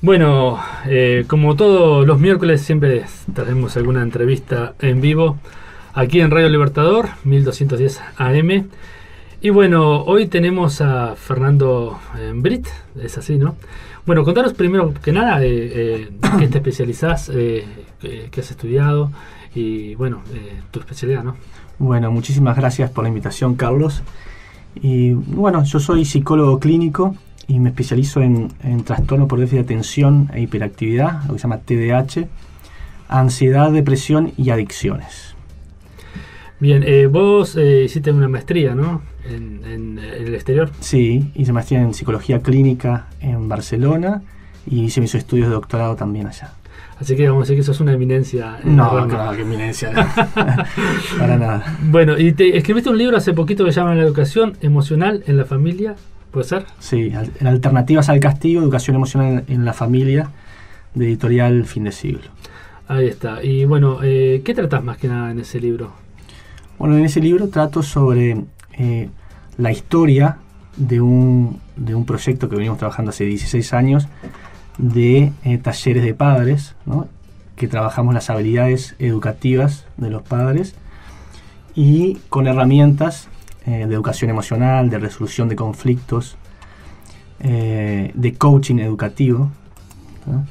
Bueno, como todos los miércoles siempre traemos alguna entrevista en vivo aquí en Radio Libertador 1210 AM. Y bueno, hoy tenemos a Fernando Britt, es así, ¿no? Bueno, contanos primero que nada qué te especializás, qué has estudiado y bueno, tu especialidad, ¿no? Bueno, muchísimas gracias por la invitación, Carlos. Y bueno, yo soy psicólogo clínico y me especializo en trastorno por déficit de atención e hiperactividad, lo que se llama TDAH, ansiedad, depresión y adicciones. Bien, vos hiciste una maestría, ¿no? En el exterior. Sí, hice maestría en psicología clínica en Barcelona y hice mis estudios de doctorado también allá. Así que vamos a decir que sos una eminencia. No, qué eminencia. Para nada. Bueno, y te escribiste un libro hace poquito que se llama La educación emocional en la familia, ¿puede ser? Sí, Alternativas al castigo, educación emocional en la familia, de editorial Fin de Siglo. Ahí está. Y bueno, ¿qué tratás más que nada en ese libro? Bueno, en ese libro trato sobre la historia de un proyecto que venimos trabajando hace 16 años de talleres de padres, ¿no? Que trabajamos las habilidades educativas de los padres y con herramientas de educación emocional, de resolución de conflictos, de coaching educativo, ¿no?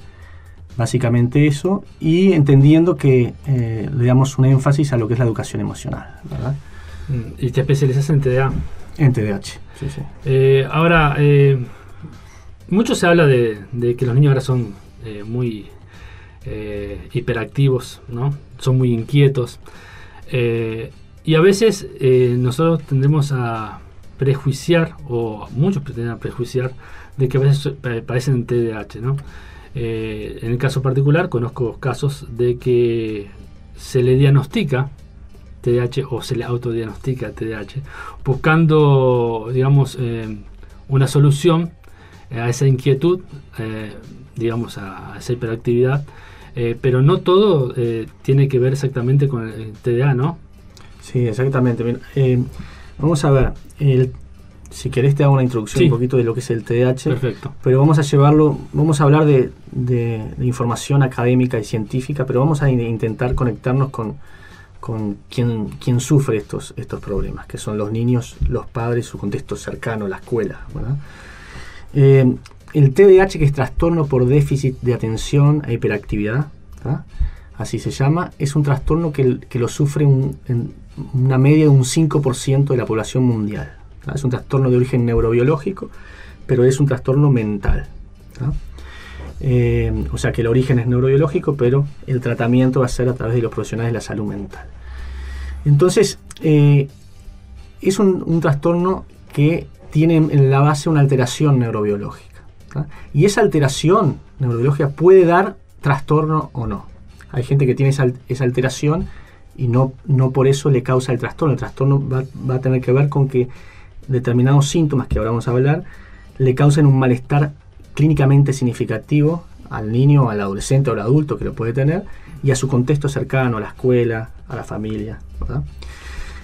Básicamente eso, y entendiendo que le damos un énfasis a lo que es la educación emocional, ¿verdad? Y te especializas en TDA. En TDAH, sí, sí. Ahora, mucho se habla de que los niños ahora son muy hiperactivos, ¿no? Son muy inquietos. Y a veces nosotros tendemos a prejuiciar, o muchos pretenden a prejuiciar, de que a veces padecen TDAH, ¿no? En el caso particular, conozco casos de que se le diagnostica TDAH o se le autodiagnostica TDAH, buscando, digamos, una solución a esa inquietud, digamos, a esa hiperactividad, pero no todo tiene que ver exactamente con el TDA, ¿no? Sí, exactamente. Vamos a ver, si querés te hago una introducción un poquito de lo que es el TDAH. Perfecto. Pero vamos a hablar de información académica y científica, pero vamos a intentar conectarnos con quien sufre estos problemas, que son los niños, los padres, su contexto cercano, la escuela, ¿verdad? El TDAH, que es trastorno por déficit de atención e hiperactividad, ¿verdad? Así se llama, es un trastorno que lo sufre en una media de un 5% de la población mundial, ¿verdad? Es un trastorno de origen neurobiológico, pero es un trastorno mental, ¿verdad? O sea que el origen es neurobiológico, pero el tratamiento va a ser a través de los profesionales de la salud mental. Entonces, es un trastorno que tiene en la base una alteración neurobiológica, ¿tá? Y esa alteración neurobiológica puede dar trastorno o no. Hay gente que tiene esa alteración y no por eso le causa el trastorno. El trastorno va a tener que ver con que determinados síntomas, que ahora vamos a hablar, le causen un malestar clínicamente significativo al niño, al adolescente o al adulto que lo puede tener, y a su contexto cercano, a la escuela, a la familia, ¿verdad?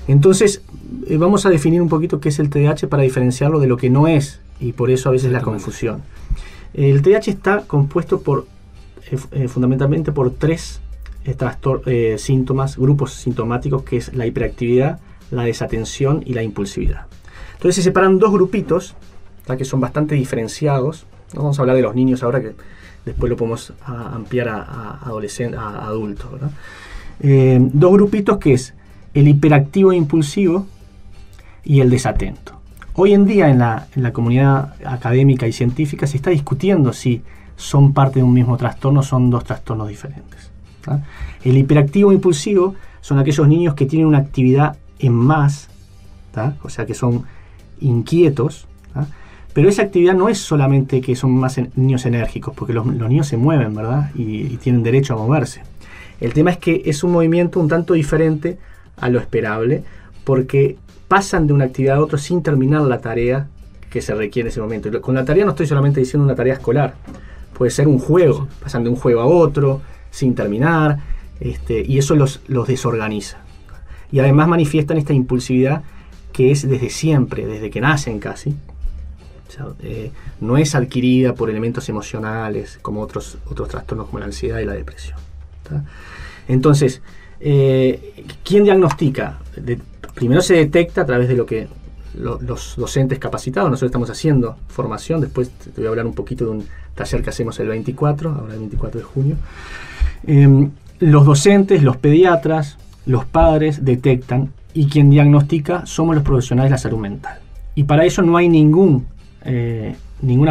Entonces, vamos a definir un poquito qué es el TDAH para diferenciarlo de lo que no es, y por eso a veces la confusión. El TDAH está compuesto fundamentalmente por tres síntomas, grupos sintomáticos, que es la hiperactividad, la desatención y la impulsividad. Entonces se separan dos grupitos, ¿tá? Que son bastante diferenciados. No vamos a hablar de los niños ahora, que después lo podemos ampliar a adolescentes, a adultos, ¿verdad? Dos grupitos, que es el hiperactivo e impulsivo y el desatento. Hoy en día en la comunidad académica y científica se está discutiendo si son parte de un mismo trastorno o son dos trastornos diferentes, ¿tá? El hiperactivo e impulsivo son aquellos niños que tienen una actividad en más, ¿tá? O sea que son inquietos, ¿tá? Pero esa actividad no es solamente que son más niños enérgicos, porque los niños se mueven, ¿verdad? Y tienen derecho a moverse. El tema es que es un movimiento un tanto diferente a lo esperable, porque pasan de una actividad a otra sin terminar la tarea que se requiere en ese momento. Y con la tarea no estoy solamente diciendo una tarea escolar, puede ser un juego, pasan de un juego a otro sin terminar, y eso los desorganiza. Y además manifiestan esta impulsividad que es desde siempre, desde que nacen casi, O sea, no es adquirida por elementos emocionales como otros trastornos como la ansiedad y la depresión. ¿Tá? Entonces, ¿quién diagnostica? Primero se detecta a través de lo que los docentes capacitados. Nosotros estamos haciendo formación. Después te voy a hablar un poquito de un taller que hacemos el 24, ahora el 24 de junio. Los docentes, los pediatras, los padres detectan, y quien diagnostica somos los profesionales de la salud mental. Y para eso no hay ninguna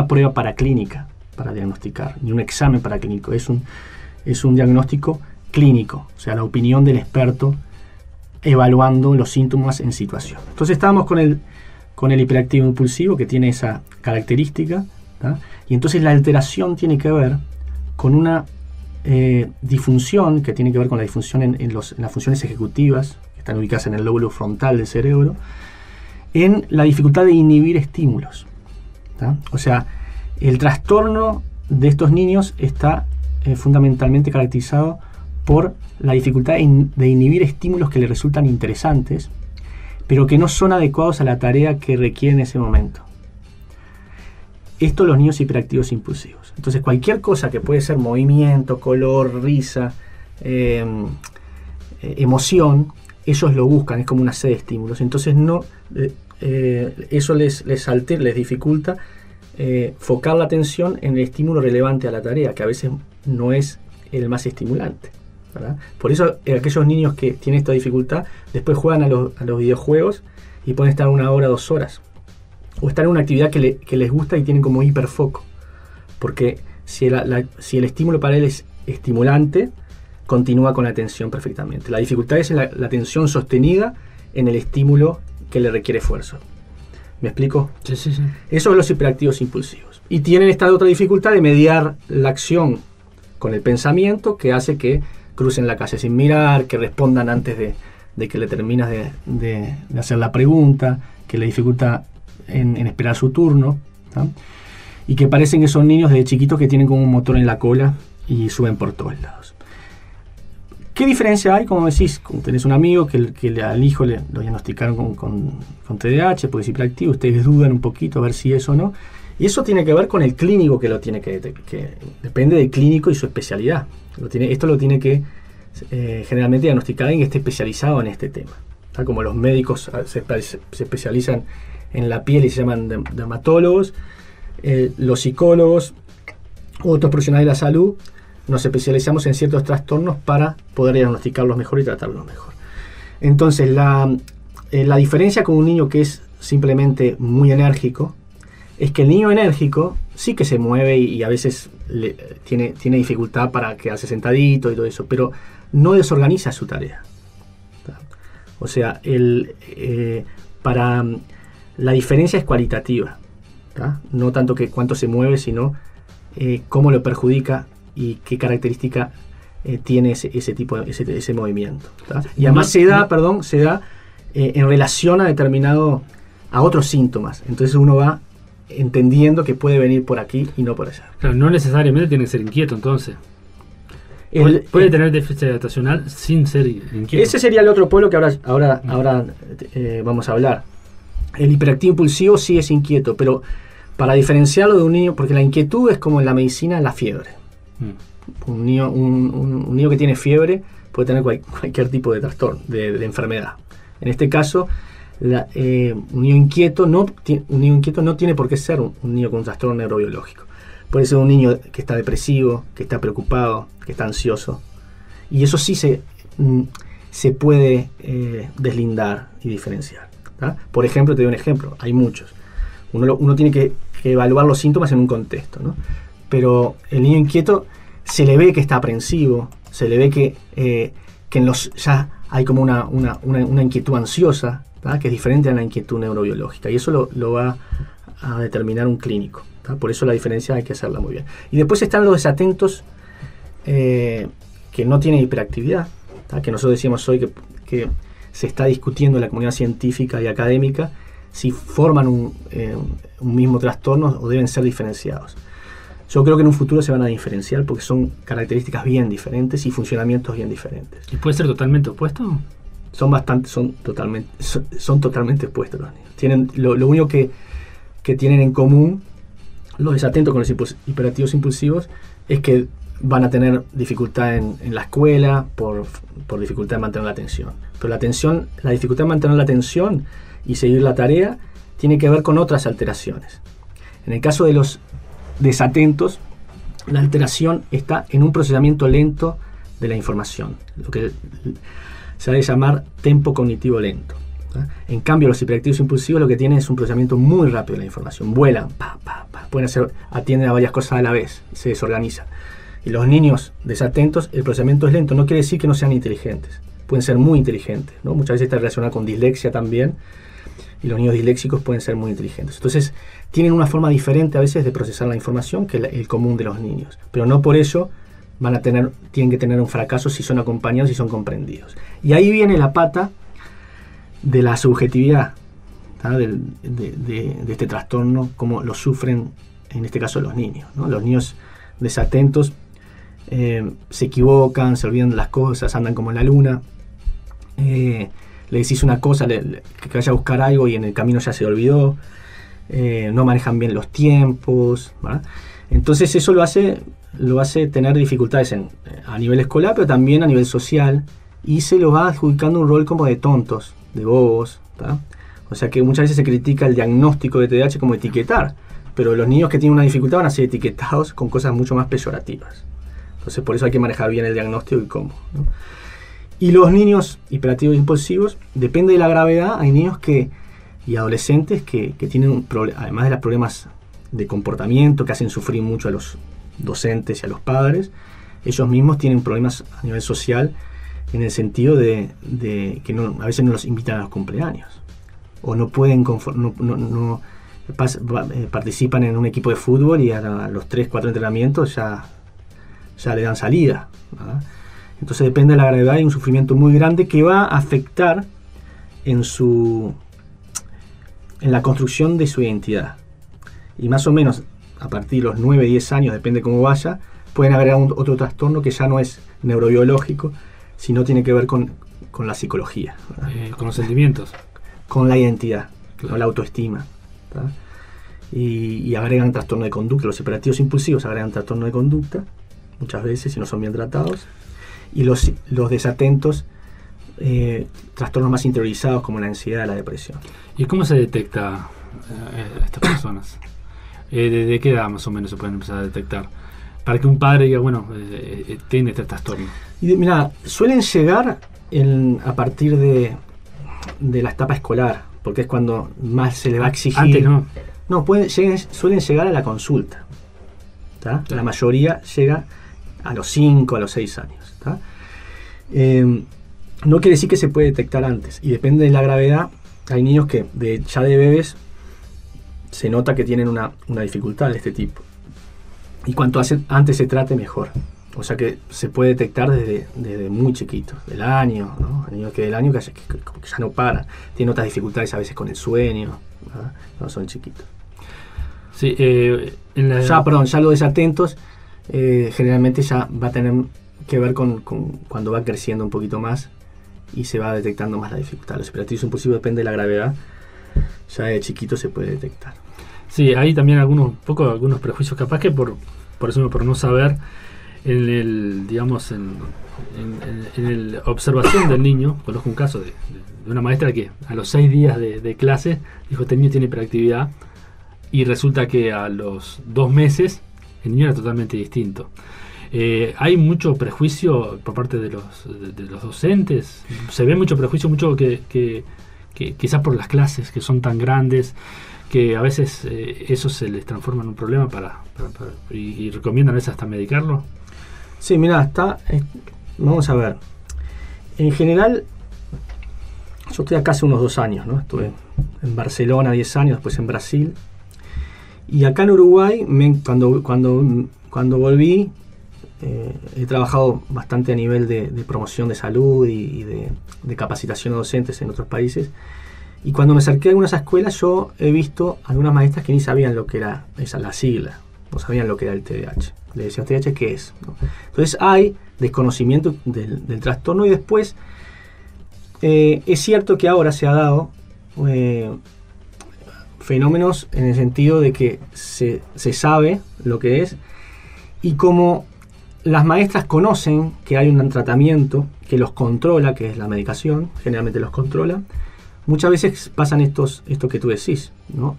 prueba paraclínica para diagnosticar, ni un examen paraclínico. Es un diagnóstico clínico, o sea, la opinión del experto evaluando los síntomas en situación. Entonces estábamos con el hiperactivo impulsivo, que tiene esa característica, ¿tá? Y entonces la alteración tiene que ver con una disfunción que tiene que ver con la disfunción en las funciones ejecutivas, que están ubicadas en el lóbulo frontal del cerebro, en la dificultad de inhibir estímulos, ¿tá? O sea, el trastorno de estos niños está fundamentalmente caracterizado por la dificultad de inhibir estímulos que les resultan interesantes, pero que no son adecuados a la tarea que requiere en ese momento. Esto los niños hiperactivos impulsivos. Entonces cualquier cosa que puede ser movimiento, color, risa, emoción, ellos lo buscan, es como una serie de estímulos. Entonces eso les dificulta focar la atención en el estímulo relevante a la tarea, que a veces no es el más estimulante, ¿verdad? Por eso aquellos niños que tienen esta dificultad después juegan a los videojuegos y pueden estar 1 hora, 2 horas, o estar en una actividad que les gusta y tienen como hiperfoco, porque si el estímulo para él es estimulante, continúa con la atención perfectamente. La dificultad es la atención sostenida en el estímulo que le requiere esfuerzo. ¿Me explico? Sí. Esos son los hiperactivos impulsivos. Y tienen esta otra dificultad de mediar la acción con el pensamiento, que hace que crucen la calle sin mirar, que respondan antes de que le terminas de hacer la pregunta, que le dificulta en esperar su turno, ¿tá? Y que parecen que son niños de chiquitos que tienen como un motor en la cola y suben por todos lados. ¿Qué diferencia hay? Como decís, como tenés un amigo que al hijo lo diagnosticaron con TDAH, porque es hiperactivo, ustedes dudan un poquito a ver si es o no, y eso tiene que ver con el clínico que lo tiene que depende del clínico y su especialidad. Esto lo tiene que generalmente diagnosticar alguien que esté especializado en este tema. ¿Tá? Como los médicos se especializan en la piel y se llaman dermatólogos, los psicólogos, otros profesionales de la salud, nos especializamos en ciertos trastornos para poder diagnosticarlos mejor y tratarlos mejor. Entonces, la diferencia con un niño que es simplemente muy enérgico es que el niño enérgico sí que se mueve y a veces tiene dificultad para quedarse sentadito y todo eso, pero no desorganiza su tarea. O sea, la diferencia es cualitativa, ¿tá? No tanto que cuánto se mueve, sino cómo lo perjudica y qué característica tiene ese movimiento, ¿tá? Y además se da en relación a otros síntomas. Entonces uno va entendiendo que puede venir por aquí y no por allá. Claro, no necesariamente tiene que ser inquieto, entonces. Puede tener déficit adaptacional sin ser inquieto. Ese sería el otro polo que ahora vamos a hablar. El hiperactivo impulsivo sí es inquieto, pero para diferenciarlo de un niño, porque la inquietud es como en la medicina la fiebre. Un niño que tiene fiebre puede tener cualquier tipo de trastorno, de enfermedad. En este caso, un niño inquieto no tiene por qué ser un niño con un trastorno neurobiológico. Puede ser un niño que está depresivo, que está preocupado, que está ansioso. Y eso sí se puede deslindar y diferenciar, ¿tá? Por ejemplo, te doy un ejemplo, hay muchos. Uno tiene que evaluar los síntomas en un contexto, ¿no? Pero el niño inquieto se le ve que está aprensivo, se le ve que ya hay como una inquietud ansiosa, ¿tá? Que es diferente a la inquietud neurobiológica, y eso lo va a determinar un clínico, ¿tá? Por eso la diferencia hay que hacerla muy bien. Y después están los desatentos que no tienen hiperactividad, ¿tá? Que nosotros decíamos hoy que se está discutiendo en la comunidad científica y académica si forman un mismo trastorno o deben ser diferenciados. Yo creo que en un futuro se van a diferenciar porque son características bien diferentes y funcionamientos bien diferentes. ¿Y puede ser totalmente opuesto? Son totalmente opuestos los niños. Tienen lo único que que tienen en común los desatentos con los hiperactivos impulsivos es que van a tener dificultad en la escuela por dificultad de mantener la atención. Pero la dificultad de mantener la atención y seguir la tarea tiene que ver con otras alteraciones. En el caso de los desatentos, la alteración está en un procesamiento lento de la información, lo que se debe llamar tempo cognitivo lento. En cambio, los hiperactivos impulsivos lo que tienen es un procesamiento muy rápido de la información. Vuelan, atienden a varias cosas a la vez, se desorganizan. Y los niños desatentos, el procesamiento es lento. No quiere decir que no sean inteligentes. Pueden ser muy inteligentes, ¿no? Muchas veces está relacionado con dislexia también. Y los niños disléxicos pueden ser muy inteligentes. Entonces, tienen una forma diferente a veces de procesar la información que el común de los niños. Pero no por eso tienen que tener un fracaso si son acompañados y son comprendidos. Y ahí viene la pata de la subjetividad, de este trastorno, como lo sufren en este caso los niños, ¿no? Los niños desatentos se equivocan, se olvidan de las cosas, andan como en la luna. Le decís una cosa, que vaya a buscar algo y en el camino ya se olvidó. No manejan bien los tiempos, ¿verdad? Entonces eso lo hace tener dificultades a nivel escolar, pero también a nivel social, y se lo va adjudicando un rol como de tontos, de bobos, ¿verdad? O sea que muchas veces se critica el diagnóstico de TDAH como etiquetar, pero los niños que tienen una dificultad van a ser etiquetados con cosas mucho más peyorativas. Entonces por eso hay que manejar bien el diagnóstico y cómo, ¿no? Y los niños hiperactivos impulsivos, depende de la gravedad, hay niños y adolescentes que tienen, además de los problemas de comportamiento que hacen sufrir mucho a los docentes y a los padres, ellos mismos tienen problemas a nivel social en el sentido de que a veces no los invitan a los cumpleaños o no pueden participan en un equipo de fútbol y a los 3-4 entrenamientos ya le dan salida, ¿verdad? Entonces depende de la gravedad, hay un sufrimiento muy grande que va a afectar en la construcción de su identidad. Y más o menos a partir de los 9-10 años, depende cómo vaya, pueden haber otro trastorno que ya no es neurobiológico, sino tiene que ver con la psicología. Con los sentimientos. Con la identidad, claro. Con la autoestima, ¿verdad? Y agregan trastorno de conducta. Los hiperactivos impulsivos agregan trastorno de conducta, muchas veces, si no son bien tratados. Y los desatentos, trastornos más interiorizados como la ansiedad, la depresión. ¿Y cómo se detecta a estas personas? ¿De qué edad más o menos se pueden empezar a detectar? Para que un padre diga, bueno, tiene este trastorno. Y mira, suelen llegar a partir de la etapa escolar, porque es cuando más se le va a exigir. Antes no. No, suelen llegar a la consulta, ¿tá? La mayoría llega a los 5, a los 6 años. No quiere decir que se puede detectar antes, y depende de la gravedad. Hay niños que ya de bebés se nota que tienen una dificultad de este tipo, y cuanto antes se trate mejor. O sea que se puede detectar desde muy chiquitos, del año, ¿no? Hay niños que del año que ya no paran, tienen otras dificultades a veces con el sueño, ¿verdad? No son chiquitos. Sí, ya los desatentos generalmente ya va a tener que ver con cuando va creciendo un poquito más y se va detectando más la dificultad. Los hiperactivos impulsivos depende de la gravedad, ya de chiquito se puede detectar. Sí, hay también algunos prejuicios, capaz que por no saber, en la observación del niño. Conozco un caso de una maestra que a los 6 días de clase dijo: este niño tiene hiperactividad, y resulta que a los 2 meses el niño era totalmente distinto. Hay mucho prejuicio por parte de los docentes. Se ve mucho prejuicio, mucho que quizás por las clases que son tan grandes, que a veces eso se les transforma en un problema y recomiendan a veces hasta medicarlo. Sí, mira, vamos a ver. En general, yo estoy acá hace unos 2 años, ¿no? Estuve en Barcelona 10 años, después en Brasil. Y acá en Uruguay, cuando volví, he trabajado bastante a nivel de promoción de salud y de capacitación a docentes en otros países. Y cuando me acerqué a algunas escuelas, yo he visto algunas maestras que ni sabían lo que era la sigla, no sabían lo que era el TDAH. Le decían: ¿TDAH qué es? ¿No? Entonces hay desconocimiento del trastorno, y después es cierto que ahora se ha dado fenómenos en el sentido de que se sabe lo que es, y como las maestras conocen que hay un tratamiento que los controla, que es la medicación, generalmente los controla, muchas veces pasan esto que tú decís, ¿no?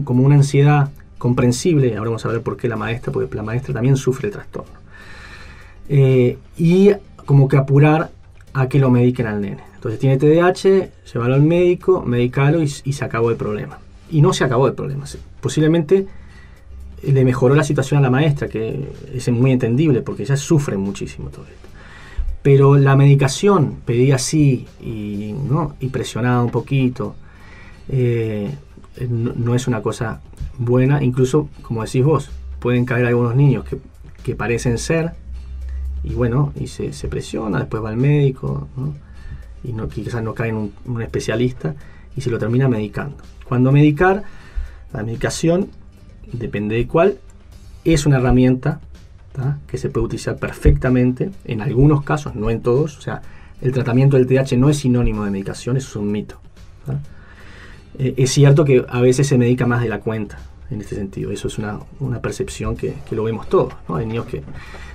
Como una ansiedad comprensible. Ahora vamos a ver por qué porque la maestra también sufre trastorno. Y como que apurar a que lo mediquen al nene. Entonces tiene TDAH, llévalo al médico, medicalo y se acabó el problema. Y no se acabó el problema. Posiblemente le mejoró la situación a la maestra, que es muy entendible porque ella sufre muchísimo todo esto. Pero la medicación pedida así y presionada un poquito no es una cosa buena. Incluso, como decís vos, pueden caer algunos niños que parecen ser, y se presiona, después va al médico, ¿no? Y quizás no cae en un especialista y se lo termina medicando. Cuando la medicación, depende de cuál, es una herramienta, ¿tá?, que se puede utilizar perfectamente en algunos casos, no en todos. O sea, el tratamiento del TDAH no es sinónimo de medicación, eso es un mito, ¿tá? Es cierto que a veces se medica más de la cuenta en este sentido. Eso es una percepción que lo vemos todos, ¿no? Hay niños que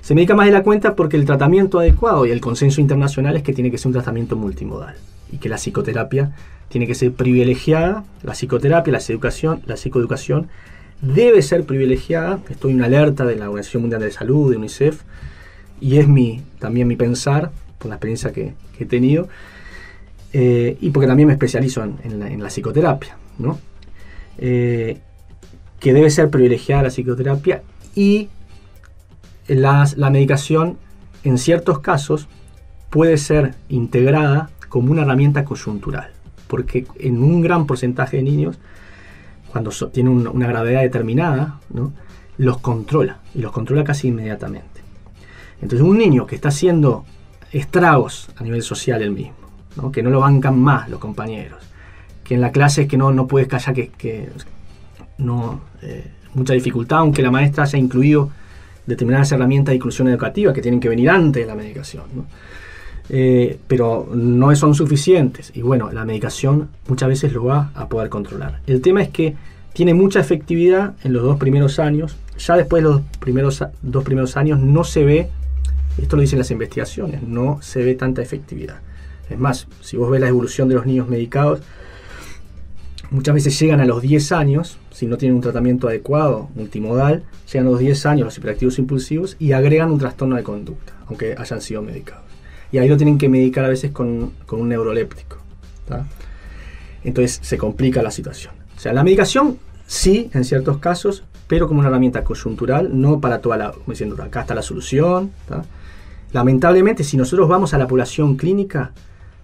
se medica más de la cuenta porque el tratamiento adecuado y el consenso internacional es que tiene que ser un tratamiento multimodal y que la psicoterapia tiene que ser privilegiada. La psicoterapia, la psicoeducación debe ser privilegiada. Estoy en una alerta de la Organización Mundial de Salud, de UNICEF, y es también mi pensar, por la experiencia que he tenido, y porque también me especializo en la psicoterapia, ¿no? Que debe ser privilegiada la psicoterapia, y la medicación en ciertos casos puede ser integrada como una herramienta coyuntural, porque en un gran porcentaje de niños, cuando tienen una gravedad determinada, ¿no?, los controla, y los controla casi inmediatamente. Entonces, un niño que está haciendo estragos a nivel social él mismo, ¿no?, que no lo bancan más los compañeros, que en la clase es que no puedes callar, mucha dificultad, aunque la maestra haya incluido determinadas herramientas de inclusión educativa que tienen que venir antes de la medicación, ¿no? Pero no son suficientes, y la medicación muchas veces lo va a poder controlar. El tema es que tiene mucha efectividad en los 2 primeros años. Ya después de los dos primeros años no se ve, esto lo dicen las investigaciones, no se ve tanta efectividad. Es más, si vos ves la evolución de los niños medicados, muchas veces llegan a los 10 años, si no tienen un tratamiento adecuado, multimodal, llegan a los 10 años los hiperactivos impulsivos y agregan un trastorno de conducta, aunque hayan sido medicados. Y ahí lo tienen que medicar a veces con un neuroléptico, ¿tá? Entonces se complica la situación. O sea, la medicación sí, en ciertos casos, pero como una herramienta coyuntural, no para diciendo, acá está la solución, ¿tá? Lamentablemente, si nosotros vamos a la población clínica,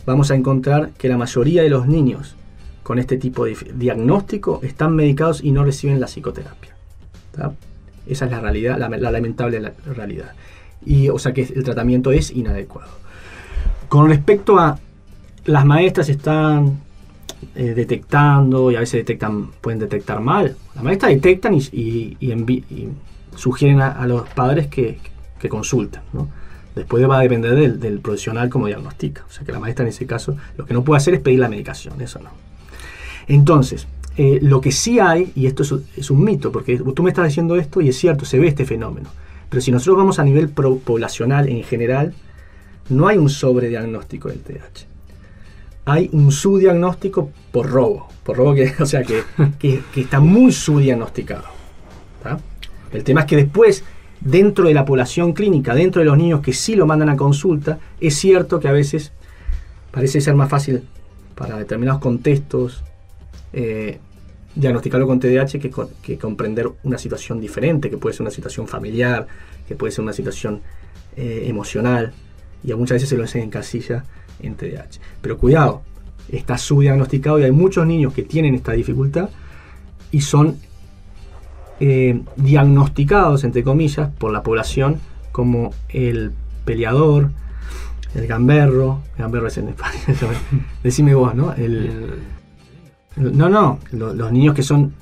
vamos a encontrar que la mayoría de los niños con este tipo de diagnóstico están medicados y no reciben la psicoterapia, ¿tá? Esa es la realidad, la lamentable realidad. O sea que el tratamiento es inadecuado. Con respecto a las maestras están detectando, y a veces pueden detectar mal. Las maestras detectan y sugieren a los padres que consulten, ¿no? Después va a depender del profesional como diagnostica. O sea que la maestra en ese caso lo que no puede hacer es pedir la medicación, eso no. Entonces, lo que sí hay, y esto es un mito, porque tú me estás diciendo esto y es cierto, se ve este fenómeno, pero si nosotros vamos a nivel poblacional en general, no hay un sobrediagnóstico del TDAH. Hay un subdiagnóstico por robo que está muy subdiagnosticado, ¿tá? El tema es que después, dentro de la población clínica, dentro de los niños que sí lo mandan a consulta, es cierto que a veces parece ser más fácil para determinados contextos diagnosticarlo con TDAH que comprender una situación diferente, que puede ser una situación familiar, que puede ser una situación emocional, y muchas veces se lo encasilla en TDAH. Pero cuidado, está subdiagnosticado y hay muchos niños que tienen esta dificultad y son diagnosticados, entre comillas, por la población como el peleador, el gamberro es en español, decime vos, ¿no? Los niños que son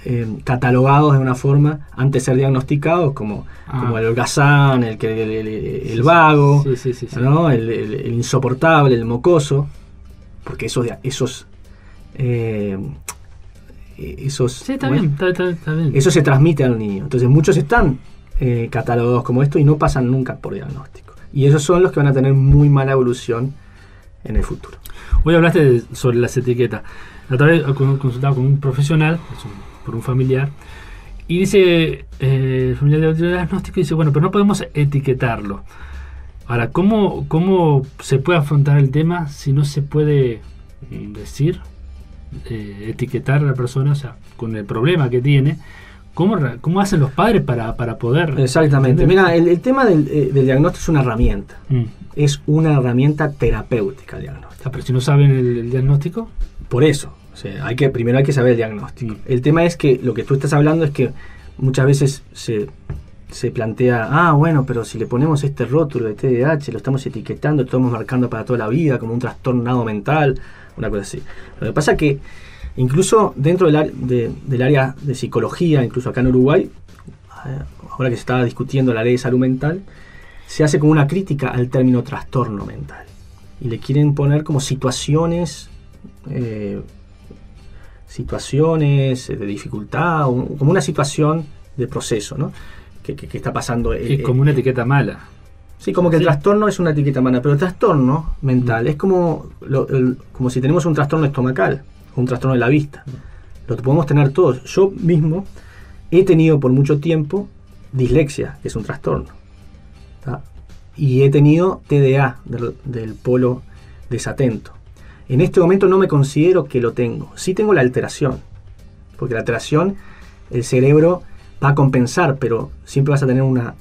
catalogados de una forma antes de ser diagnosticados como el holgazán, el vago, ¿no? El insoportable, el mocoso, porque esos... Sí, está bien, está bien. Eso se transmite al niño. Entonces muchos están catalogados como esto y no pasan nunca por diagnóstico. Y esos son los que van a tener muy mala evolución en el futuro. Hoy hablaste sobre las etiquetas. La otra vez consultaba con un profesional, por un familiar, y dice, el familiar de diagnóstico dice, bueno, pero no podemos etiquetarlo. Ahora, ¿cómo se puede afrontar el tema si no se puede decir, etiquetar a la persona, o sea, con el problema que tiene? ¿Cómo hacen los padres para poder...? Exactamente. Mira, el tema del diagnóstico es una herramienta. Es una herramienta terapéutica el diagnóstico. Pero si no saben el diagnóstico... Por eso, o sea, primero hay que saber el diagnóstico. El tema es que lo que tú estás hablando es que muchas veces se plantea, bueno, pero si le ponemos este rótulo de TDAH, lo estamos etiquetando, lo estamos marcando para toda la vida como un trastornado mental, una cosa así. Lo que pasa es que incluso dentro del área de psicología, incluso acá en Uruguay, ahora que se está discutiendo la ley de salud mental, se hace como una crítica al término trastorno mental. Y le quieren poner como situaciones de dificultad, como una situación de proceso, ¿no? que está pasando. Es como una etiqueta mala. Sí, como que el trastorno es una etiqueta mala, pero el trastorno mental es como si tenemos un trastorno estomacal, un trastorno de la vista. Lo podemos tener todos. Yo mismo he tenido por mucho tiempo dislexia, que es un trastorno, ¿tá? Y he tenido TDA, del polo desatento. En este momento no me considero que lo tengo. Sí tengo la alteración, porque la alteración, el cerebro va a compensar, pero siempre vas a tener un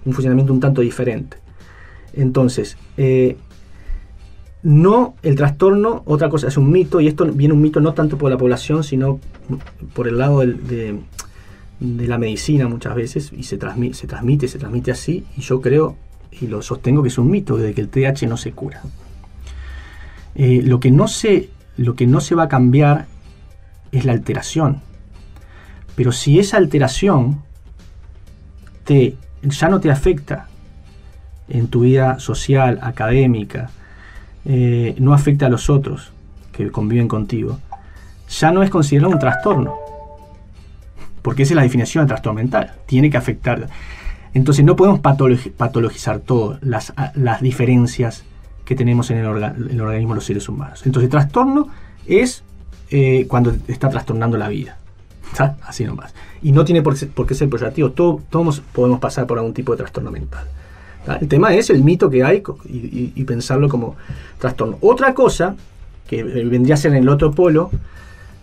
funcionamiento un tanto diferente. Entonces, no el trastorno, otra cosa, es un mito, y esto viene un mito no tanto por la población, sino por el lado de la medicina muchas veces, y se transmite así, y yo creo, y lo sostengo, que es un mito, de que el TDAH no se cura. Lo que no se va a cambiar es la alteración. Pero si esa alteración ya no te afecta en tu vida social, académica, no afecta a los otros que conviven contigo, ya no es considerado un trastorno. Porque esa es la definición de trastorno mental. Tiene que afectar. Entonces no podemos patologizar todas las diferencias que tenemos en el organismo de los seres humanos. Entonces trastorno es cuando está trastornando la vida. ¿Está? Así nomás. Y no tiene por qué ser peyorativo. Todos podemos pasar por algún tipo de trastorno mental. ¿Está? El tema es el mito que hay y pensarlo como trastorno. Otra cosa que vendría a ser en el otro polo,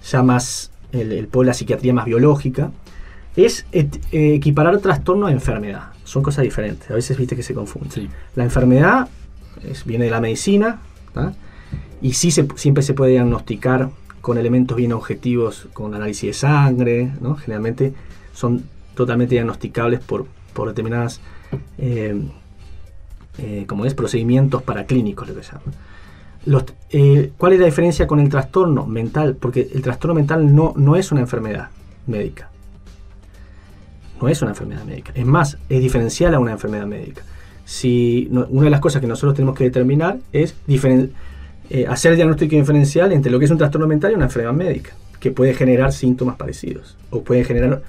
ya más el polo de la psiquiatría más biológica, es equiparar trastorno a enfermedad. Son cosas diferentes. A veces viste que se confunden. Sí. La enfermedad viene de la medicina, ¿tá? Y sí siempre se puede diagnosticar con elementos bien objetivos, con análisis de sangre, ¿no? Generalmente son totalmente diagnosticables por determinadas procedimientos paraclínicos, lo que se llama. ¿Cuál es la diferencia con el trastorno mental? Porque el trastorno mental no es una enfermedad médica. No es una enfermedad médica. Es más, es diferencial a una enfermedad médica. Una de las cosas que nosotros tenemos que determinar es hacer el diagnóstico diferencial entre lo que es un trastorno mental y una enfermedad médica, que puede generar síntomas parecidos o puede generar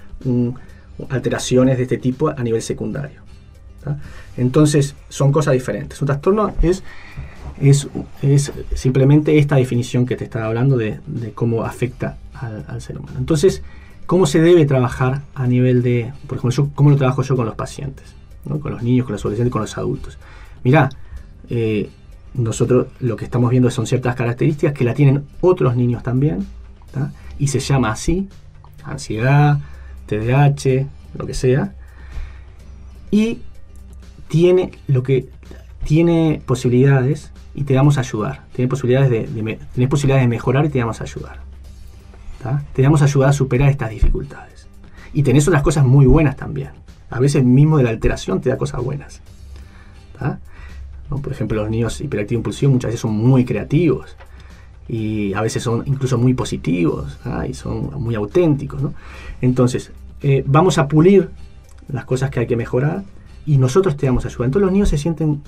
alteraciones de este tipo a nivel secundario, ¿tá? Entonces son cosas diferentes. Un trastorno es simplemente esta definición que te estaba hablando de cómo afecta al ser humano. Entonces, ¿cómo se debe trabajar a nivel de, por ejemplo, cómo lo trabajo yo con los pacientes, ¿no? Con los niños, con los adolescentes, con los adultos? Mirá, nosotros lo que estamos viendo son ciertas características que la tienen otros niños también, ¿tá? Y se llama así: ansiedad, TDAH, lo que sea, y tiene posibilidades y te vamos a ayudar. Tenés posibilidades de mejorar y te vamos a ayudar, ¿tá? Te vamos a ayudar a superar estas dificultades. Y tenés otras cosas muy buenas también. A veces mismo de la alteración te da cosas buenas, ¿tá? ¿No? Por ejemplo, los niños hiperactivos impulsivos muchas veces son muy creativos y a veces son incluso muy positivos, ¿tá? Y son muy auténticos, ¿no? Entonces, vamos a pulir las cosas que hay que mejorar y nosotros te damos ayuda. Entonces los niños se sienten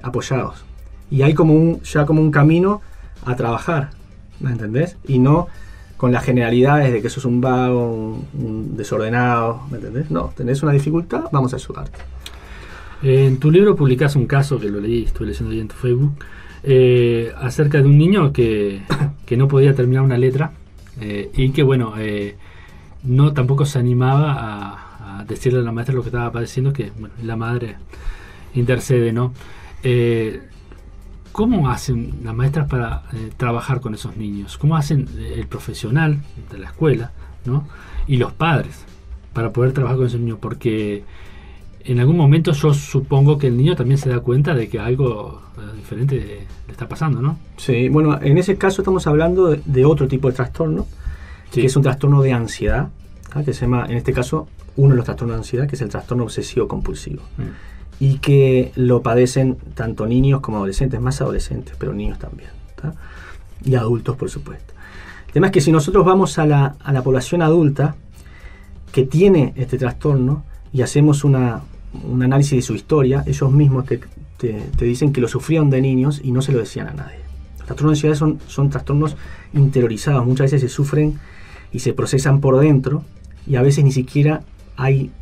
apoyados y hay como un camino a trabajar, ¿me entendés? Y no con las generalidades de que sos un vago, un desordenado, ¿me entendés? No, tenés una dificultad, vamos a ayudarte. En tu libro publicás un caso, que lo leí, estuve leyendo ahí en tu Facebook, acerca de un niño que no podía terminar una letra y que, bueno, no tampoco se animaba a decirle a la maestra lo que estaba padeciendo, que bueno, la madre intercede, ¿no? ¿Cómo hacen las maestras para trabajar con esos niños? ¿Cómo hacen el profesional de la escuela, ¿no? Y los padres para poder trabajar con esos niños? Porque en algún momento yo supongo que el niño también se da cuenta de que algo diferente le está pasando, ¿no? Sí, bueno, en ese caso estamos hablando de otro tipo de trastorno, que es un trastorno de ansiedad, que se llama, en este caso, uno de los trastornos de ansiedad, que es el trastorno obsesivo-compulsivo. Y que lo padecen tanto niños como adolescentes, más adolescentes, pero niños también, ¿tá? Y adultos, por supuesto. El tema es que si nosotros vamos a la población adulta que tiene este trastorno y hacemos un análisis de su historia, ellos mismos te dicen que lo sufrieron de niños y no se lo decían a nadie. Los trastornos de ansiedad son trastornos interiorizados, muchas veces se sufren y se procesan por dentro y a veces ni siquiera hay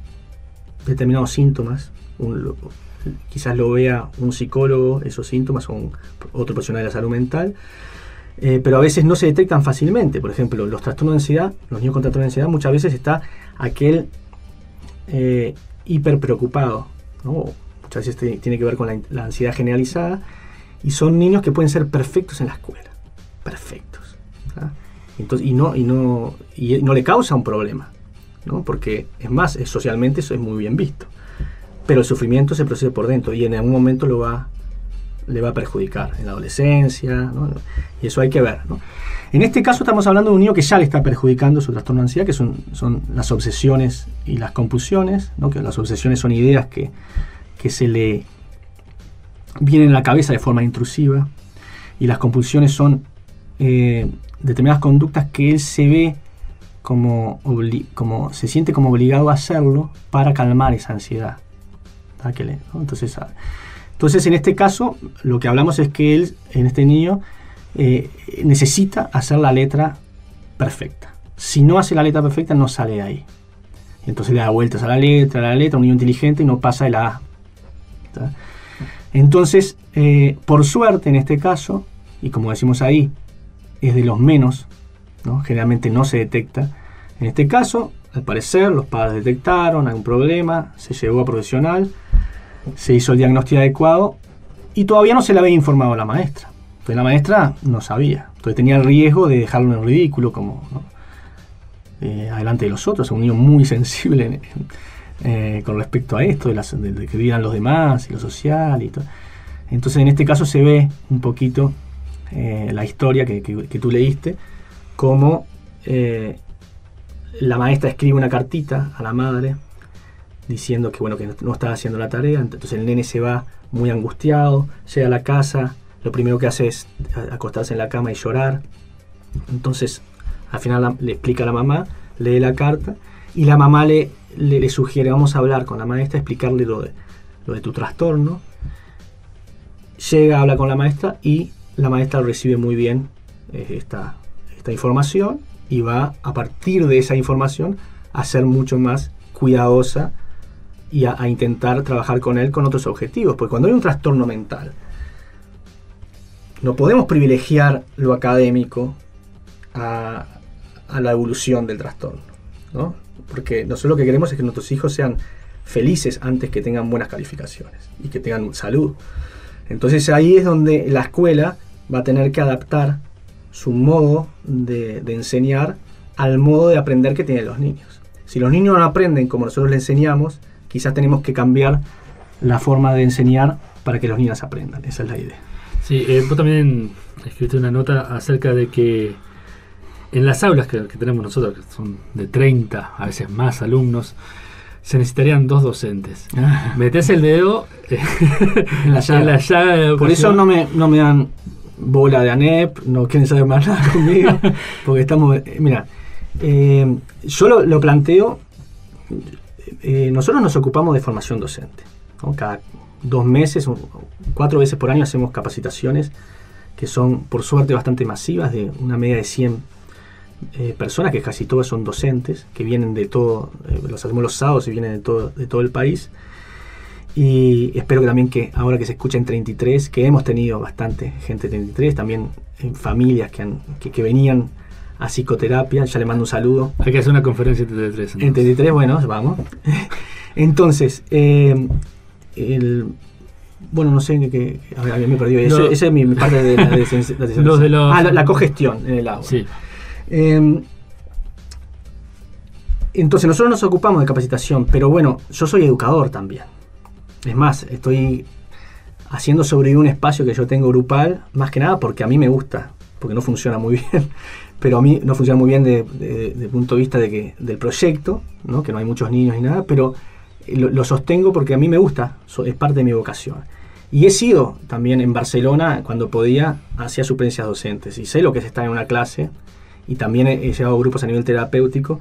determinados síntomas. Quizás lo vea un psicólogo, esos síntomas, o otro profesional de la salud mental, pero a veces no se detectan fácilmente. Por ejemplo, los trastornos de ansiedad, los niños con trastornos de ansiedad, muchas veces está aquel hiperpreocupado, ¿no? Muchas veces tiene que ver con la ansiedad generalizada, y son niños que pueden ser perfectos en la escuela, perfectos, ¿tá? Entonces, y no le causa un problema, ¿no? Porque es más, socialmente eso es muy bien visto. Pero el sufrimiento se procesa por dentro y en algún momento le va a perjudicar en la adolescencia, ¿no? Y eso hay que ver, ¿no? En este caso estamos hablando de un niño que ya le está perjudicando su trastorno de ansiedad, que son las obsesiones y las compulsiones, ¿no? Que las obsesiones son ideas que se le vienen a la cabeza de forma intrusiva, y las compulsiones son determinadas conductas que él se ve como se siente como obligado a hacerlo para calmar esa ansiedad. ¿No? Entonces, en este caso, lo que hablamos es que él, en este niño, necesita hacer la letra perfecta. Si no hace la letra perfecta, no sale de ahí. Entonces le da vueltas a la letra, un niño inteligente, y no pasa de la A. ¿Tá? Entonces, por suerte, en este caso, y como decimos ahí, es de los menos, ¿no? Generalmente no se detecta. En este caso, al parecer, los padres detectaron algún problema, se llevó a profesional, se hizo el diagnóstico adecuado y todavía no se le había informado a la maestra. Entonces la maestra no sabía. Entonces tenía el riesgo de dejarlo en ridículo, como, ¿no? Adelante de los otros. Un niño muy sensible con respecto a esto, de que digan los demás y lo social y todo. Entonces en este caso se ve un poquito la historia que tú leíste, como la maestra escribe una cartita a la madre diciendo que bueno, que no estaba haciendo la tarea. Entonces el nene se va muy angustiado, llega a la casa, lo primero que hace es acostarse en la cama y llorar. Entonces al final le explica a la mamá, lee la carta y la mamá le sugiere: vamos a hablar con la maestra, explicarle lo de tu trastorno. Llega, habla con la maestra y la maestra recibe muy bien esta información, y va a partir de esa información a ser mucho más cuidadosa y a intentar trabajar con él con otros objetivos. Porque cuando hay un trastorno mental, no podemos privilegiar lo académico a la evolución del trastorno, ¿no? Porque nosotros lo que queremos es que nuestros hijos sean felices antes que tengan buenas calificaciones y que tengan salud. Entonces ahí es donde la escuela va a tener que adaptar su modo de enseñar al modo de aprender que tienen los niños. Si los niños no aprenden como nosotros les enseñamos, quizás tenemos que cambiar la forma de enseñar para que los niños aprendan. Esa es la idea. Sí, vos también escribiste una nota acerca de que en las aulas que tenemos nosotros, que son de 30, a veces más alumnos, se necesitarían 2 docentes. Metés el dedo en la llaga. Por eso no me dan bola de ANEP, no quieren saber más nada conmigo, porque estamos... mira, yo lo planteo, nosotros nos ocupamos de formación docente, ¿no? Cada 2 meses, 4 veces por año hacemos capacitaciones que son, por suerte, bastante masivas, de una media de 100 personas, que casi todas son docentes, que vienen de todo, los hacemos los sábados y vienen de todo el país. Y espero que también que ahora que se escucha en 33, que hemos tenido bastante gente de 33, también familias que venían a psicoterapia, ya le mando un saludo. Hay que hacer una conferencia en 33. En 33, bueno, vamos. Entonces, bueno, no sé qué. A ver, me perdí. Esa es mi parte de la cogestión en el agua. Sí. Entonces, nosotros nos ocupamos de capacitación, pero bueno, yo soy educador también. Es más, estoy haciendo sobrevivir un espacio que yo tengo grupal, más que nada porque a mí me gusta, porque no funciona muy bien, pero a mí no funciona muy bien desde el punto de vista del proyecto, ¿no? Que no hay muchos niños ni nada, pero lo sostengo porque a mí me gusta, es parte de mi vocación. Y he sido también en Barcelona, cuando podía, hacía suplencias docentes, y sé lo que es estar en una clase, y también he llevado grupos a nivel terapéutico,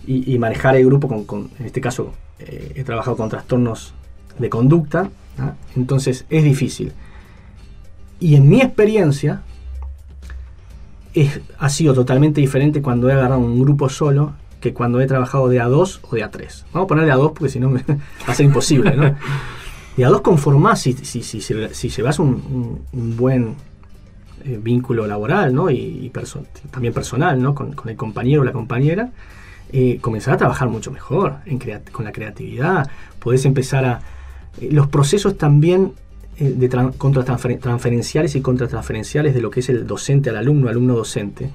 y manejar el grupo en este caso, he trabajado con trastornos de conducta, ¿no? Entonces es difícil. Y en mi experiencia ha sido totalmente diferente cuando he agarrado un grupo solo que cuando he trabajado de A2 o de A3. Vamos a poner de A2 porque si no va a ser imposible, ¿no? De A2 conformás si llevas un buen vínculo laboral, ¿no? y también personal, ¿no? Con el compañero o la compañera, comenzar a trabajar mucho mejor con la creatividad. Podés empezar los procesos también transferenciales y contratransferenciales de lo que es el docente al alumno docente,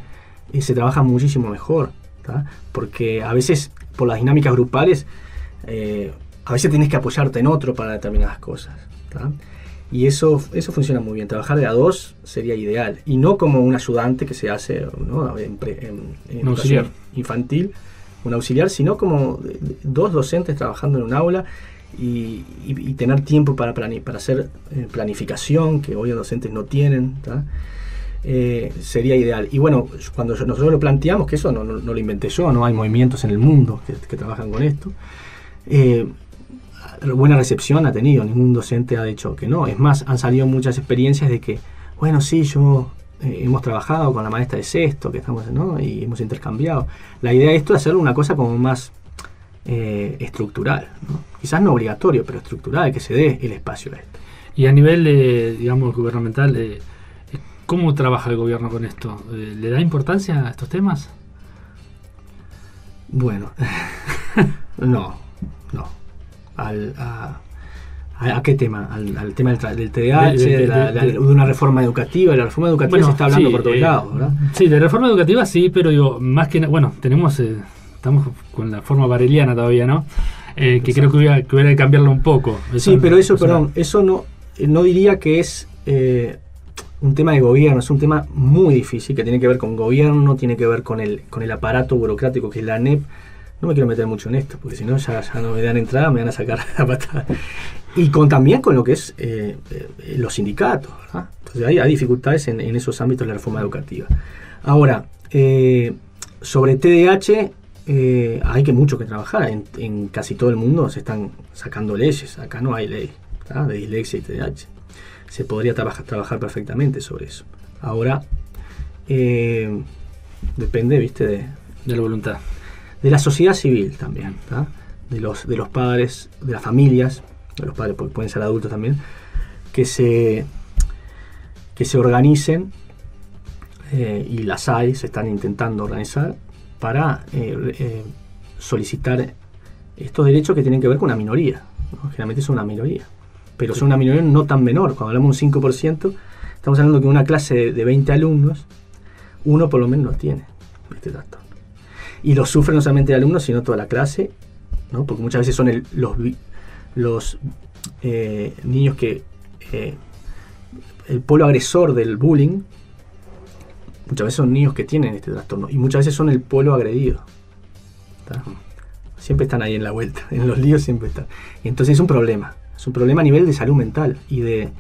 se trabaja muchísimo mejor, ¿tá? Porque a veces por las dinámicas grupales a veces tienes que apoyarte en otro para determinadas cosas, ¿tá? Y eso funciona muy bien. Trabajar de A2 sería ideal, y no como un ayudante que se hace, ¿no? en educación infantil, un auxiliar, sino como dos docentes trabajando en un aula y tener tiempo para hacer planificación, que hoy los docentes no tienen, ¿tá? Sería ideal. Y bueno, cuando nosotros lo planteamos, que eso no lo inventé yo, no hay movimientos en el mundo que trabajan con esto, buena recepción ha tenido, ningún docente ha dicho que no. Es más, han salido muchas experiencias de que, bueno, sí, hemos trabajado con la maestra de sexto, que estamos, ¿no? Y hemos intercambiado. La idea de esto es hacerlo una cosa como más estructural, ¿no? Quizás no obligatorio, pero estructural, que se dé el espacio a esto. Y a nivel, digamos, gubernamental, ¿cómo trabaja el gobierno con esto? ¿Le da importancia a estos temas? Bueno, no. ¿A qué tema? ¿Al tema del TDAH, de una reforma educativa? La reforma educativa se está hablando por todos lados, ¿verdad? Sí, de reforma educativa sí, pero digo, más que nada, bueno, estamos con la forma bareliana todavía, ¿no? Que creo que hubiera que cambiarlo un poco. Sí, pero eso no diría que es un tema de gobierno, es un tema muy difícil, que tiene que ver con gobierno, tiene que ver con el aparato burocrático que es la ANEP. No me quiero meter mucho en esto, porque si no ya no me dan entrada, me van a sacar la patada. Y también con lo que es los sindicatos, ¿verdad? Entonces hay dificultades en esos ámbitos de la reforma educativa. Ahora, sobre TDAH, hay mucho que trabajar. En casi todo el mundo se están sacando leyes. Acá no hay ley, ¿tá? De dislexia y TDAH. Se podría trabajar perfectamente sobre eso. Ahora, depende, ¿viste? De la voluntad. De la sociedad civil también, ¿tá? De los padres, de las familias, de los padres, porque pueden ser adultos también, que se organicen, y se están intentando organizar para solicitar estos derechos que tienen que ver con una minoría, ¿no? Generalmente son una minoría, pero son una minoría no tan menor. Cuando hablamos de un 5%, estamos hablando que en una clase de 20 alumnos, uno por lo menos lo tiene este trastorno. Y lo sufren no solamente el alumno, sino toda la clase, ¿no? Porque muchas veces son los niños que el polo agresor del bullying, muchas veces son niños que tienen este trastorno, y muchas veces son el polo agredido, ¿tá? Siempre están ahí en la vuelta, en los líos siempre están. Y entonces es un problema a nivel de salud mental y de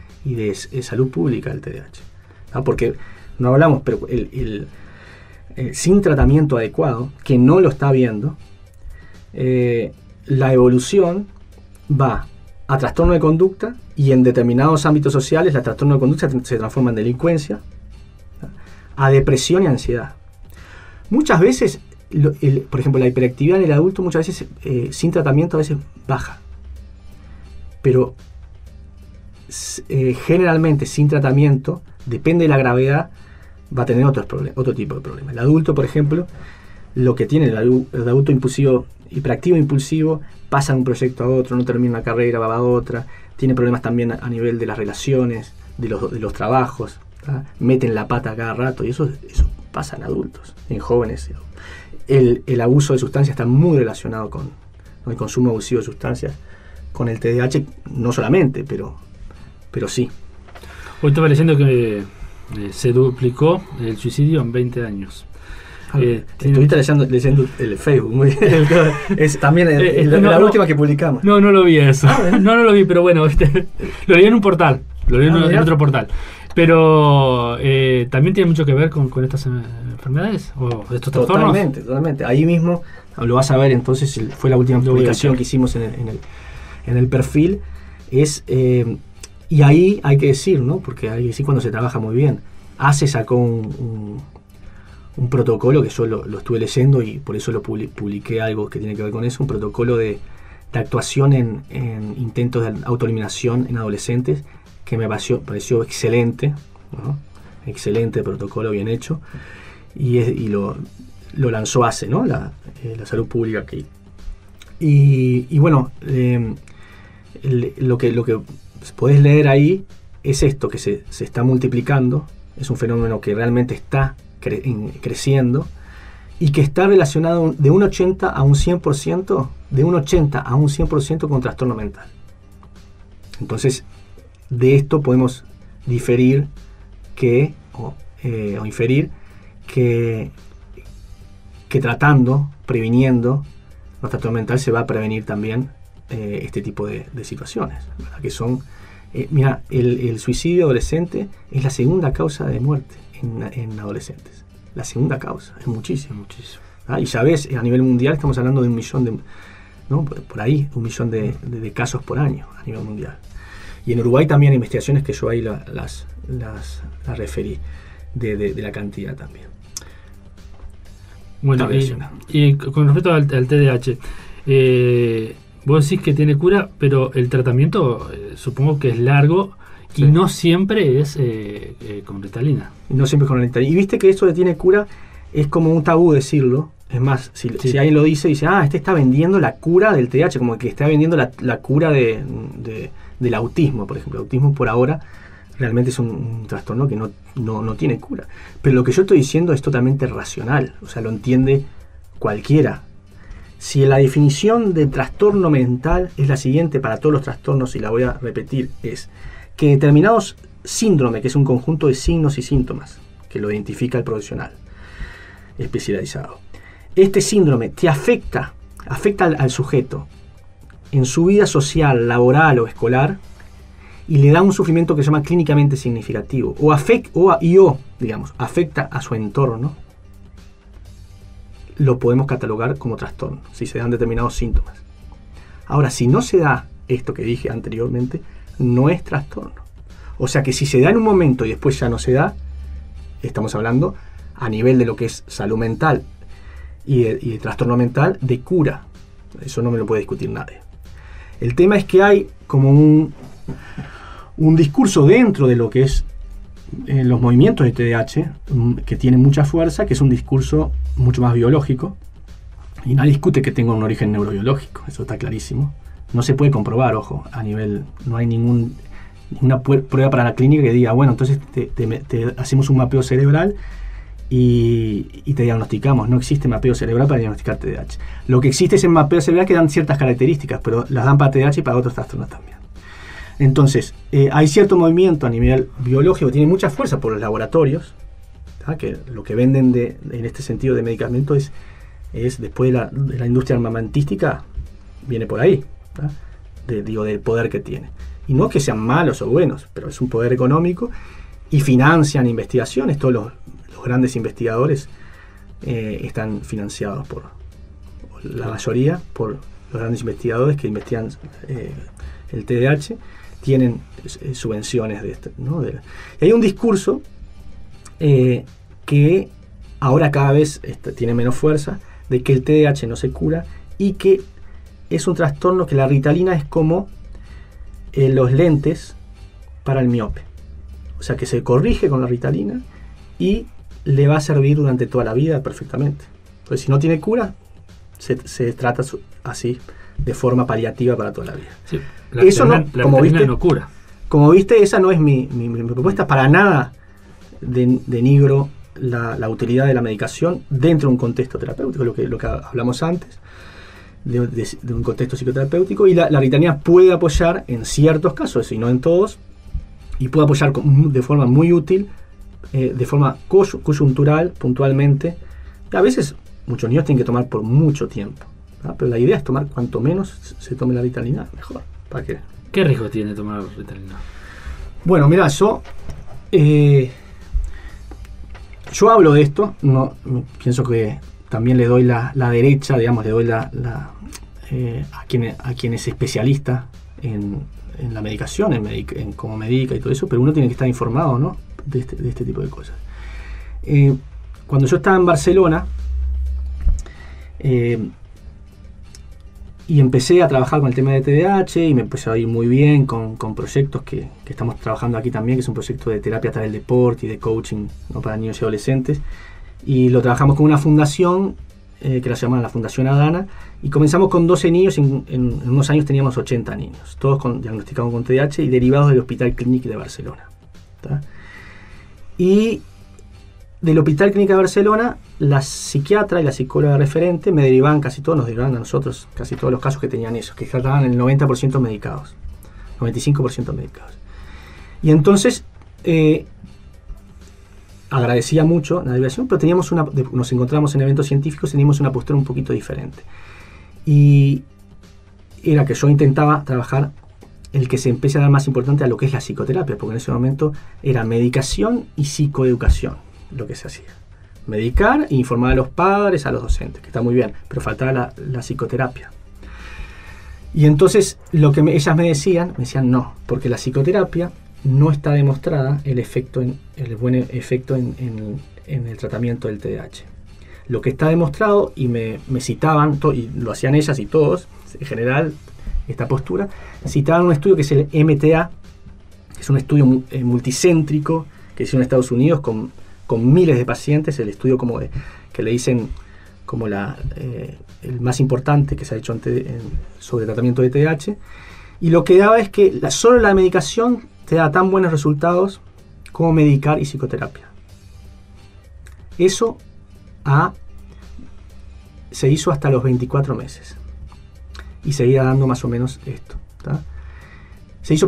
salud pública el TDAH, ¿tá? Porque no hablamos, pero sin tratamiento adecuado, que no lo está viendo, la evolución va a trastorno de conducta, y en determinados ámbitos sociales la trastorno de conducta se transforma en delincuencia, ¿tá? A depresión y ansiedad. Muchas veces, por ejemplo, la hiperactividad en el adulto muchas veces sin tratamiento a veces baja. Pero generalmente sin tratamiento, depende de la gravedad, va a tener otro tipo de problemas. El adulto, por ejemplo, lo que tiene el adulto impulsivo, hiperactivo impulsivo, pasa de un proyecto a otro, no termina una carrera, va a otra, tiene problemas también a nivel de las relaciones, de los trabajos, ¿tá? Meten la pata cada rato, y eso pasa en adultos, en jóvenes. El abuso de sustancias está muy relacionado con el consumo abusivo de sustancias, con el TDAH, no solamente, pero sí. Hoy estaba leyendo que se duplicó el suicidio en 20 años. Estuviste leyendo el Facebook, muy bien. Es también la última que publicamos. No lo vi eso. No lo vi, pero bueno, lo leí en un portal, en otro portal. Pero también tiene mucho que ver con estas enfermedades o estos trastornos. Totalmente. Ahí mismo lo vas a ver, entonces fue la última publicación que hicimos en el perfil. Y ahí hay que decir, ¿no? Porque ahí sí cuando se trabaja muy bien. ACE sacó un protocolo que yo lo estuve leyendo y por eso lo publiqué algo que tiene que ver con eso, un protocolo de actuación en intentos de autoeliminación en adolescentes que me pareció excelente, ¿no? Excelente protocolo, bien hecho, y lo lanzó ACE, ¿no? La salud pública aquí. Y bueno, lo que podés leer ahí es esto, que se está multiplicando, es un fenómeno que realmente está creciendo y que está relacionado de un 80 a un 100% con trastorno mental. Entonces, de esto podemos diferir o inferir que tratando, previniendo el trastorno mental se va a prevenir también este tipo de situaciones, ¿verdad? Que son, mira, el suicidio adolescente es la segunda causa de muerte en adolescentes. La segunda causa, es muchísimo. ¿Ah? Y ya ves, a nivel mundial estamos hablando de 1 millón por ahí, 1 millón de casos por año a nivel mundial. Y en Uruguay también hay investigaciones que yo ahí las referí, de la cantidad también. Bueno, y con respecto al TDAH, vos decís que tiene cura, pero el tratamiento supongo que es largo y no siempre es con Ritalina. No siempre es con Ritalina. Y viste que esto de tiene cura es como un tabú decirlo. Es más, si alguien lo dice, este está vendiendo la cura del TDAH, como que está vendiendo la cura del autismo, por ejemplo. El autismo por ahora realmente es un trastorno que no tiene cura. Pero lo que yo estoy diciendo es totalmente racional, o sea, lo entiende cualquiera. Si la definición de trastorno mental es la siguiente para todos los trastornos, y la voy a repetir, es que determinados síndromes, que es un conjunto de signos y síntomas, que lo identifica el profesional especializado, este síndrome te afecta al sujeto en su vida social, laboral o escolar, y le da un sufrimiento que se llama clínicamente significativo, o afecta a su entorno, lo podemos catalogar como trastorno, si se dan determinados síntomas. Ahora, si no se da esto que dije anteriormente, no es trastorno. O sea que si se da en un momento y después ya no se da, estamos hablando a nivel de lo que es salud mental y de trastorno mental, de cura. Eso no me lo puede discutir nadie. El tema es que hay como un discurso dentro de lo que es los movimientos de TDAH que tiene mucha fuerza, que es un discurso mucho más biológico, y nadie discute que tenga un origen neurobiológico, eso está clarísimo. No se puede comprobar, ojo, a nivel, no hay ninguna prueba para la clínica que diga, bueno, entonces te hacemos un mapeo cerebral y te diagnosticamos. No existe mapeo cerebral para diagnosticar TDAH. Lo que existe es el mapeo cerebral que dan ciertas características, pero las dan para TDAH y para otros trastornos también. Entonces, hay cierto movimiento a nivel biológico que tiene mucha fuerza por los laboratorios, ¿tá? Que lo que venden en este sentido de medicamentos es después de la industria armamentística, viene por ahí, ¿tá? Del poder que tiene. Y no es que sean malos o buenos, pero es un poder económico y financian investigaciones. Todos los grandes investigadores están financiados la mayoría por los grandes investigadores que investigan el TDAH. Tienen subvenciones de esto, ¿no? Y hay un discurso que ahora cada vez tiene menos fuerza, de que el TDAH no se cura y que es un trastorno que la Ritalina es como los lentes para el miope. O sea que se corrige con la Ritalina y le va a servir durante toda la vida perfectamente. Entonces, si no tiene cura, se trata así, de forma paliativa para toda la vida. Sí, eso no, como viste, no cura. Como viste, esa no es mi propuesta. Para nada denigro la utilidad de la medicación dentro de un contexto terapéutico, lo que hablamos antes, de un contexto psicoterapéutico. Y la Ritalina puede apoyar en ciertos casos, y no en todos, y puede apoyar de forma muy útil, de forma coyuntural, puntualmente. A veces muchos niños tienen que tomar por mucho tiempo, ¿no? Pero la idea es tomar cuanto menos se tome la Ritalina, mejor. ¿Para qué? ¿Qué riesgo tiene tomar Ritalina? Bueno, mira, yo hablo de esto, no pienso que también le doy la derecha, digamos, le doy a quien es especialista en la medicación, en cómo medica y todo eso, pero uno tiene que estar informado, ¿no? de este tipo de cosas. Cuando yo estaba en Barcelona y empecé a trabajar con el tema de TDAH y me empezó a ir muy bien con proyectos que estamos trabajando aquí también, que es un proyecto de terapia a través del deporte y de coaching, ¿no? Para niños y adolescentes, y lo trabajamos con una fundación que la llaman la Fundación Adana, y comenzamos con 12 niños, en unos años teníamos 80 niños, todos diagnosticados con TDAH y derivados del Hospital Clínic de Barcelona, ¿tá? Y del Hospital Clínic de Barcelona, la psiquiatra y la psicóloga referente me derivaban casi todos, nos derivaban a nosotros casi todos los casos que tenían eso, que estaban el 90% medicados, 95% medicados. Y entonces agradecía mucho la derivación, pero nos encontramos en eventos científicos, teníamos una postura un poquito diferente. Y era que yo intentaba trabajar el que se empiece a dar más importante a lo que es la psicoterapia, porque en ese momento era medicación y psicoeducación lo que se hacía. Medicar e informar a los padres, a los docentes, que está muy bien, pero faltaba la psicoterapia. Y entonces ellas me decían no, porque la psicoterapia no está demostrada el buen efecto en el tratamiento del TDAH. Lo que está demostrado, y me citaban, y lo hacían ellas y todos, en general, esta postura, citaban un estudio que es el MTA, que es un estudio multicéntrico que hicieron en Estados Unidos con miles de pacientes, el estudio que le dicen como el más importante que se ha hecho sobre tratamiento de TDAH, y lo que daba es que solo la medicación te da tan buenos resultados como medicar y psicoterapia. Eso se hizo hasta los 24 meses y seguía dando más o menos esto, ¿tá? Se hizo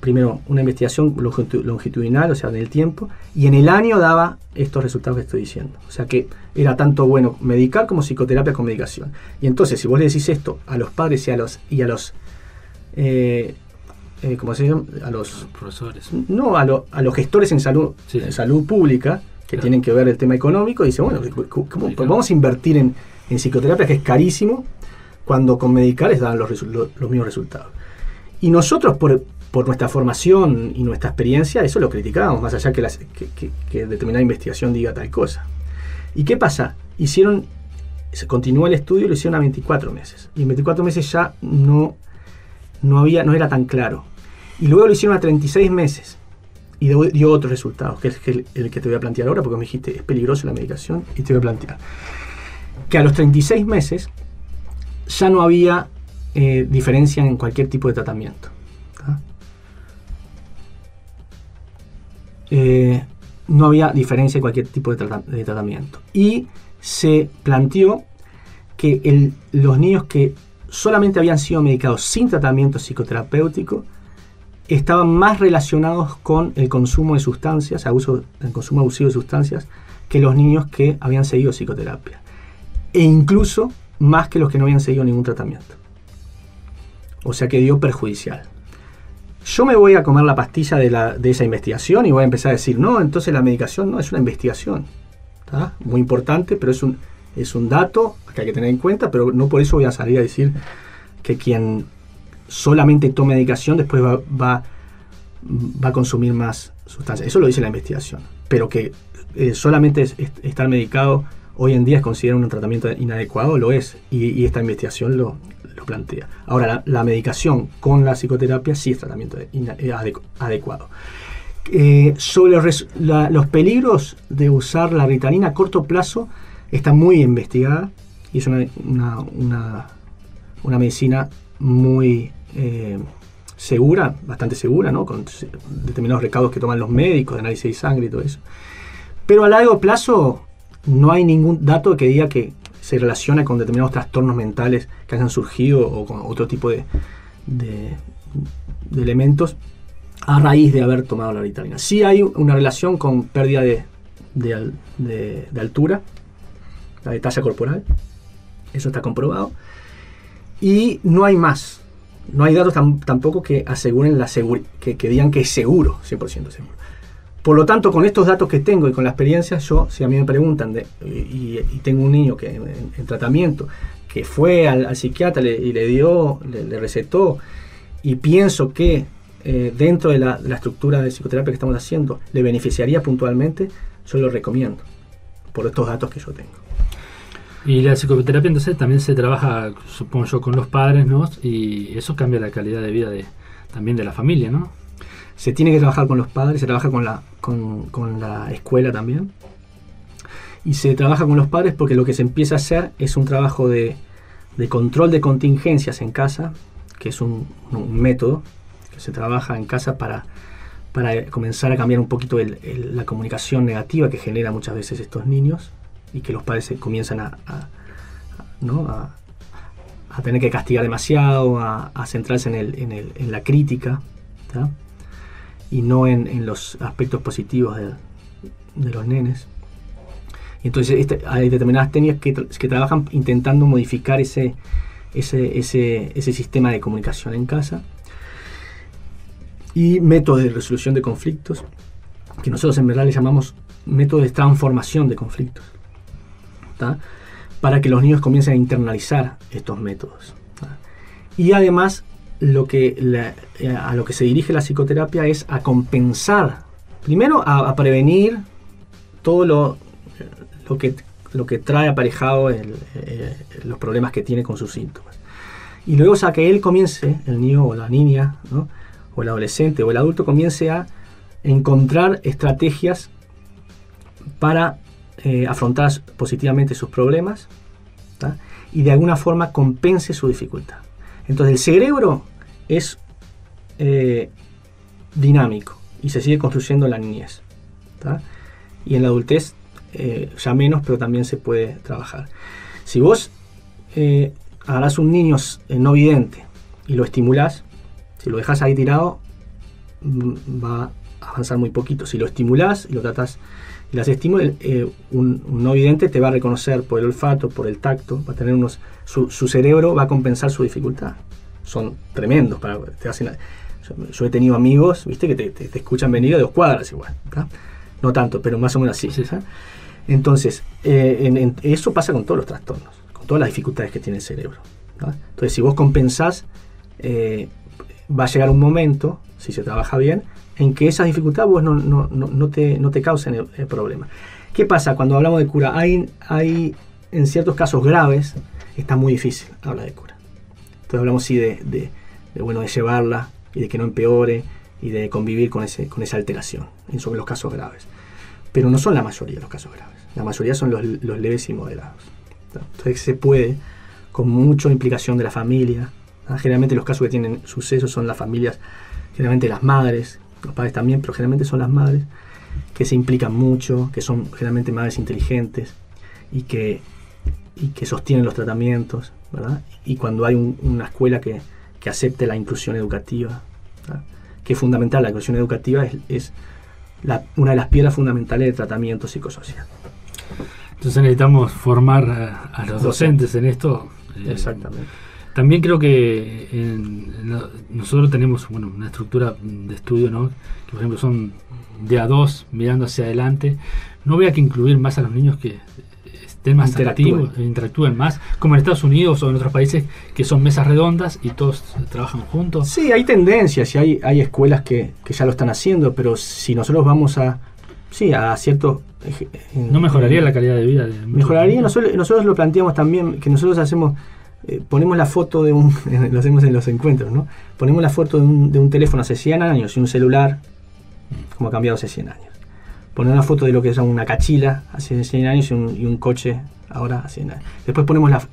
primero una investigación longitudinal, o sea, en el tiempo, y en el año daba estos resultados que estoy diciendo. O sea que era tanto bueno medicar como psicoterapia con medicación. Y entonces, si vos le decís esto a los padres y a los ¿cómo se llama? A los profesores. No, a los gestores en salud, sí, en salud pública, que tienen que ver el tema económico, y dice, bueno, pues vamos a invertir en psicoterapia, que es carísimo, cuando con medicar les dan los mismos resultados. Y nosotros, por nuestra formación y nuestra experiencia, eso lo criticábamos, más allá que determinada investigación diga tal cosa. ¿Y qué pasa? Se continuó el estudio y lo hicieron a 24 meses. Y en 24 meses ya no era tan claro. Y luego lo hicieron a 36 meses. Y dio otros resultados, que es el que te voy a plantear ahora, porque me dijiste, es peligrosa la medicación, y te voy a plantear. Que a los 36 meses ya no había diferencia en cualquier tipo de tratamiento. No había diferencia en cualquier tipo de tratamiento. Y se planteó que los niños que solamente habían sido medicados sin tratamiento psicoterapéutico estaban más relacionados con el consumo de sustancias, el consumo abusivo de sustancias, que los niños que habían seguido psicoterapia. E incluso más que los que no habían seguido ningún tratamiento. O sea que dio perjudicial. Yo me voy a comer la pastilla de esa investigación y voy a empezar a decir, no, entonces la medicación no es una investigación. ¿Tá? Muy importante, pero es un dato que hay que tener en cuenta, pero no por eso voy a salir a decir que quien solamente toma medicación después va va a consumir más sustancias. Eso lo dice la investigación. Pero que solamente estar medicado hoy en día es considerado un tratamiento inadecuado, lo es. Y esta investigación lo plantea. Ahora, la medicación con la psicoterapia sí es tratamiento adecuado. Sobre los peligros de usar la Ritalina a corto plazo, está muy investigada y es una medicina muy segura, bastante segura, ¿no? Con determinados recaudos que toman los médicos, de análisis de sangre y todo eso. Pero a largo plazo no hay ningún dato que diga que se relaciona con determinados trastornos mentales que hayan surgido o con otro tipo de elementos a raíz de haber tomado la Ritalina. Sí hay una relación con pérdida de altura, de talla corporal, eso está comprobado, y no hay más. No hay datos tampoco que aseguren que digan que es seguro, 100% seguro. Por lo tanto, con estos datos que tengo y con la experiencia, si a mí me preguntan, y tengo un niño que en tratamiento, que fue al psiquiatra y le recetó, y pienso que dentro de la estructura de psicoterapia que estamos haciendo, le beneficiaría puntualmente, yo lo recomiendo, por estos datos que yo tengo. Y la psicoterapia entonces también se trabaja, supongo yo, con los padres, ¿no? Y eso cambia la calidad de vida también de la familia, ¿no? Se tiene que trabajar con los padres, se trabaja con la escuela también. Y se trabaja con los padres porque lo que se empieza a hacer es un trabajo de control de contingencias en casa, que es un método que se trabaja en casa para comenzar a cambiar un poquito la comunicación negativa que genera muchas veces estos niños, y que los padres se comienzan a tener que castigar demasiado, a centrarse en la crítica, ¿tá? Y no en los aspectos positivos de los nenes. Y entonces hay determinadas técnicas que trabajan intentando modificar ese sistema de comunicación en casa. Y métodos de resolución de conflictos, que nosotros en verdad le llamamos métodos de transformación de conflictos, ¿tá? Para que los niños comiencen a internalizar estos métodos, ¿tá? Y además a lo que se dirige la psicoterapia es a compensar, primero a prevenir todo lo que trae aparejado los problemas que tiene con sus síntomas, y luego a que él comience, el niño o la niña, ¿no? O el adolescente o el adulto, comience a encontrar estrategias para afrontar positivamente sus problemas, ¿tá? Y de alguna forma compense su dificultad. Entonces el cerebro es dinámico y se sigue construyendo en la niñez, ¿tá? Y en la adultez ya menos, pero también se puede trabajar. Si vos agarrás un niño no vidente y lo estimulás, si lo dejas ahí tirado, va a avanzar muy poquito. Si lo estimulás y lo tratás y le haces estímulo, un no vidente te va a reconocer por el olfato, por el tacto, va a tener su cerebro va a compensar su dificultad. Son tremendos. Yo he tenido amigos, viste, que te escuchan venir de 2 cuadras igual, ¿tá? No tanto, pero más o menos así. Sí. Entonces, eso pasa con todos los trastornos, con todas las dificultades que tiene el cerebro, ¿tá? Entonces, si vos compensás, va a llegar un momento, si se trabaja bien, en que esas dificultades vos no te causen el problema. ¿Qué pasa? Cuando hablamos de cura, hay en ciertos casos graves, está muy difícil hablar de cura. Entonces hablamos sí de llevarla y de que no empeore y de convivir con esa alteración sobre los casos graves. Pero no son la mayoría de los casos graves. La mayoría son los leves y moderados. Entonces se puede, con mucha implicación de la familia. Generalmente los casos que tienen suceso son las familias, generalmente las madres, los padres también, pero generalmente son las madres que se implican mucho, que son generalmente madres inteligentes y que sostienen los tratamientos, ¿verdad? Y cuando hay una escuela que acepte la inclusión educativa, ¿verdad? Que es fundamental, la inclusión educativa es una de las piedras fundamentales del tratamiento psicosocial. Entonces necesitamos formar a los docentes en esto. Exactamente. También creo que nosotros tenemos una estructura de estudio, ¿no? Que por ejemplo son de a 2 mirando hacia adelante. No había que incluir más a los niños que estén más activos, interactúen más, como en Estados Unidos o en otros países que son mesas redondas y todos trabajan juntos. Sí, hay tendencias y hay escuelas que ya lo están haciendo, pero si nosotros vamos a ciertos... ¿No mejoraría la calidad de vida? Mejoraría, nosotros lo planteamos también, que nosotros hacemos... ponemos la foto de lo hacemos en los encuentros, ¿no? Ponemos la foto de un teléfono hace 100 años y un celular, como ha cambiado hace 100 años. Ponemos la foto de lo que es una cachila hace 100 años y un coche ahora hace 100 años. Después ponemos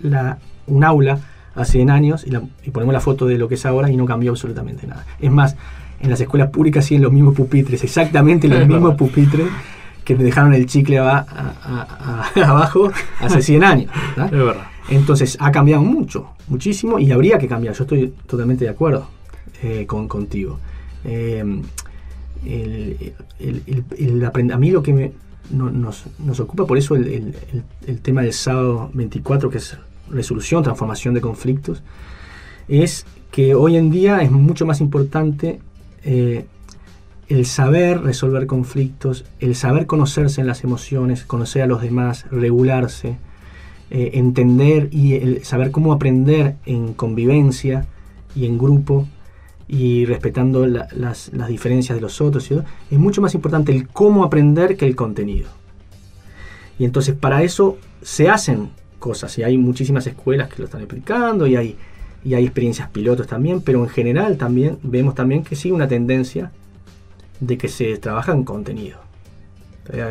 un aula hace 100 años y ponemos la foto de lo que es ahora y no cambió absolutamente nada. Es más, en las escuelas públicas siguen los mismos pupitres, exactamente los mismos pupitres que me dejaron el chicle abajo hace 100 años, ¿verdad? Es verdad. Entonces ha cambiado muchísimo y habría que cambiar. Yo estoy totalmente de acuerdo contigo. A mí lo que nos ocupa, por eso el tema del sábado 24, que es resolución, transformación de conflictos, es que hoy en día es mucho más importante el saber resolver conflictos, el saber conocerse en las emociones, conocer a los demás, regularse, entender y el saber cómo aprender en convivencia y en grupo y respetando las diferencias de los otros, ¿sí? Es mucho más importante el cómo aprender que el contenido. Y entonces para eso se hacen cosas, y hay muchísimas escuelas que lo están explicando, y hay experiencias pilotos también, pero en general también vemos también que sigue una tendencia de que se trabaja en contenido.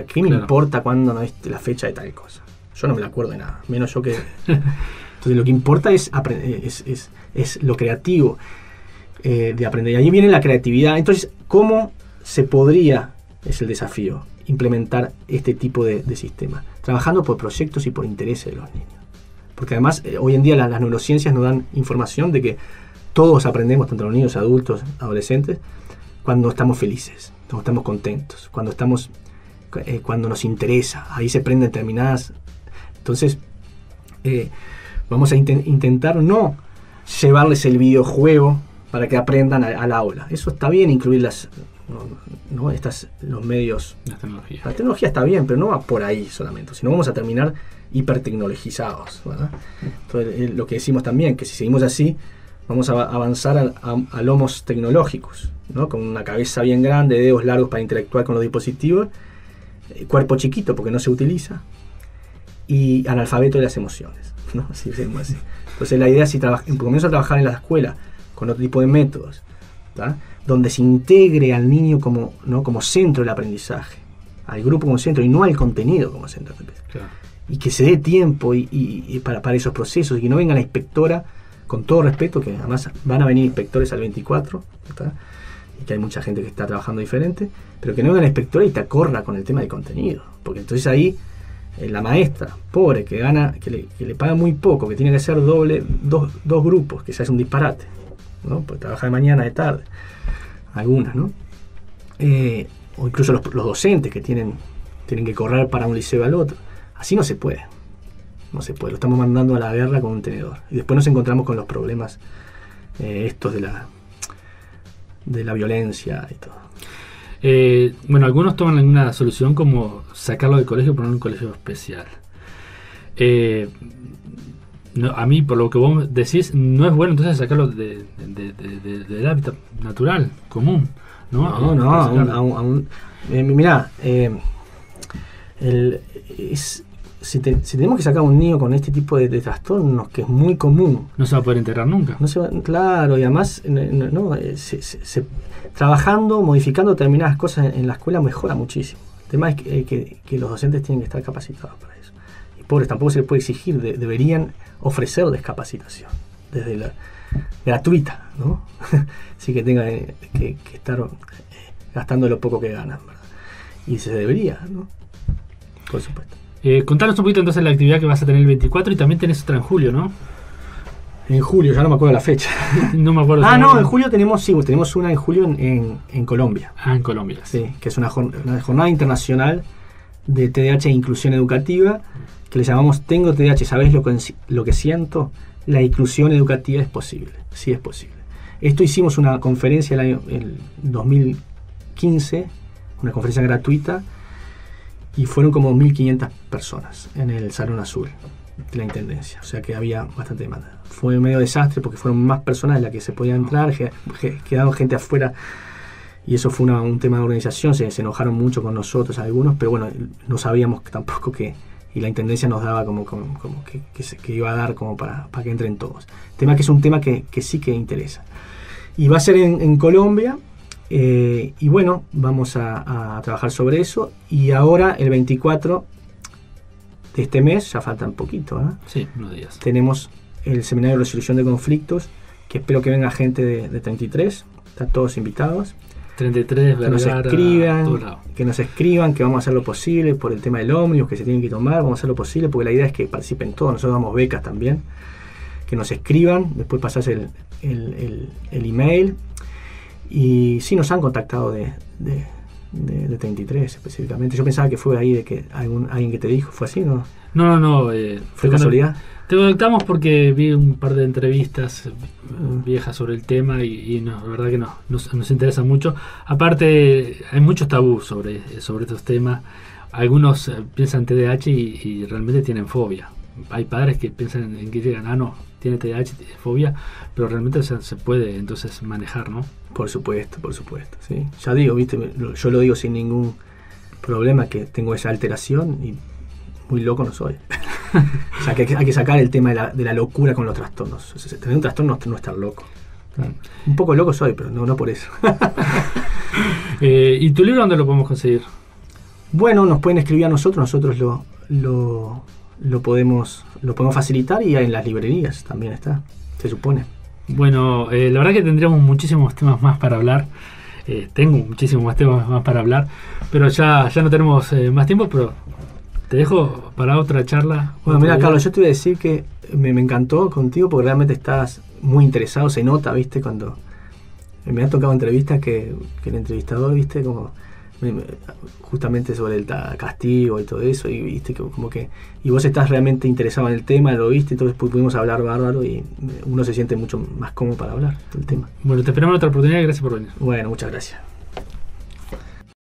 ¿Qué me importa cuándo no es la fecha de tal cosa? Yo no me la acuerdo de nada, menos yo que... Entonces lo que importa es lo creativo de aprender. Y ahí viene la creatividad. Entonces, ¿cómo se podría, es el desafío, implementar este tipo de sistema? Trabajando por proyectos y por intereses de los niños. Porque además, hoy en día las neurociencias nos dan información de que todos aprendemos, tanto los niños, adultos, adolescentes, cuando estamos felices, cuando estamos contentos, cuando nos interesa. Ahí se prenden determinadas... Entonces, vamos a intentar no llevarles llevarles para que aprendan al aula. Eso está bien, incluir los medios. La tecnología está bien, pero no va por ahí solamente. Si no, vamos a terminar hipertecnologizados, ¿verdad? Entonces, lo que decimos también, que si seguimos así, vamos a avanzar a lomos tecnológicos, ¿no? Con una cabeza bien grande, dedos largos para interactuar con los dispositivos, cuerpo chiquito porque no se utiliza, y analfabeto de las emociones, ¿no? Así. Entonces la idea es, si comienzo a trabajar en la escuela con otro tipo de métodos, ¿tá? Donde se integre al niño como centro del aprendizaje, al grupo como centro y no al contenido como centro del aprendizaje. Claro. Y que se dé tiempo y para esos procesos, y que no venga la inspectora, con todo respeto, que además van a venir inspectores al 24, ¿tá? Y que hay mucha gente que está trabajando diferente, pero que no venga la inspectora y te acorra con el tema del contenido, porque entonces ahí la maestra, pobre, que le paga muy poco, que tiene que ser dos grupos, que ya es un disparate, ¿no? Porque trabaja de mañana, de tarde, algunas, ¿no? O incluso los docentes que tienen que correr para un liceo al otro. Así no se puede. Lo estamos mandando a la guerra con un tenedor. Y después nos encontramos con los problemas estos de la violencia y todo. Bueno, algunos toman alguna solución como sacarlo del colegio y ponerlo en un colegio especial. A mí, por lo que vos decís, no es bueno entonces sacarlo del hábitat natural, común, ¿no? Mirá, si tenemos que sacar a un niño con este tipo de trastornos, que es muy común, no se va a poder integrar nunca. Claro, y además trabajando, modificando determinadas cosas en la escuela mejora muchísimo. El tema es que los docentes tienen que estar capacitados para eso. Y pobres, tampoco se les puede exigir, deberían ofrecer descapacitación, desde gratuita, ¿no? Así que tenga que estar gastando lo poco que ganan, ¿verdad? Y se debería, ¿no? Por supuesto. Contanos un poquito entonces la actividad que vas a tener el 24, y también tenés otra en julio, ¿no? En julio, ya no me acuerdo la fecha. No me acuerdo. En julio tenemos una en julio en Colombia. En Colombia. Sí, que es una jornada internacional de TDAH e inclusión educativa, que le llamamos Tengo TDAH, ¿sabés lo que siento? La inclusión educativa es posible, sí es posible. Esto hicimos una conferencia el 2015, una conferencia gratuita, y fueron como 1.500 personas en el Salón Azul de la Intendencia, o sea que había bastante demanda. Fue medio desastre porque fueron más personas de las que se podían entrar, quedaron gente afuera, y eso fue un tema de organización. Se enojaron mucho con nosotros algunos, pero bueno, no sabíamos tampoco que, y la Intendencia nos daba como que iba a dar como para que entren todos. Tema que es un tema que sí que interesa. Y va a ser en Colombia, y bueno, vamos a trabajar sobre eso. Y ahora, el 24 de este mes, ya faltan poquito, ¿eh? Sí, unos días. Tenemos el Seminario de Resolución de Conflictos, que espero que venga gente de 33, están todos invitados. 33, que nos escriban, que vamos a hacer lo posible por el tema del ómnibus que se tienen que tomar, vamos a hacer lo posible porque la idea es que participen todos. Nosotros damos becas también, que nos escriban, después pasás el email, y sí nos han contactado de 33 específicamente. Yo pensaba que fue ahí de que alguien que te dijo, ¿fue así? No, ¿fue casualidad? Te conectamos porque vi un par de entrevistas viejas sobre el tema y la verdad que nos interesa mucho. Aparte, hay muchos tabús sobre estos temas. Algunos piensan TDAH y realmente tienen fobia. Hay padres que piensan en que llegan, no, tiene TDAH, tiene fobia, pero realmente se puede entonces manejar, ¿no? Por supuesto, sí. Ya digo, viste, yo lo digo sin ningún problema que tengo esa alteración y muy loco no soy. O sea, que hay que sacar el tema de la locura con los trastornos. O sea, tener un trastorno no estar loco. Un poco loco soy, pero no por eso. ¿Y tu libro dónde lo podemos conseguir? Bueno, nos pueden escribir a nosotros lo podemos facilitar, y en las librerías también está, se supone. Bueno, la verdad que tendríamos muchísimos temas más para hablar. Tengo muchísimos temas más para hablar, pero ya no tenemos más tiempo, pero te dejo para otra charla. Bueno, mira, Carlos, yo te voy a decir que me encantó contigo porque realmente estás muy interesado, se nota, ¿viste? Cuando me han tocado entrevistas que el entrevistador, ¿viste? Como justamente sobre el castigo y todo eso, y viste y vos estás realmente interesado en el tema, lo viste, entonces pudimos hablar bárbaro y uno se siente mucho más cómodo para hablar del tema. Bueno, te esperamos en otra oportunidad y gracias por venir. Bueno, muchas gracias.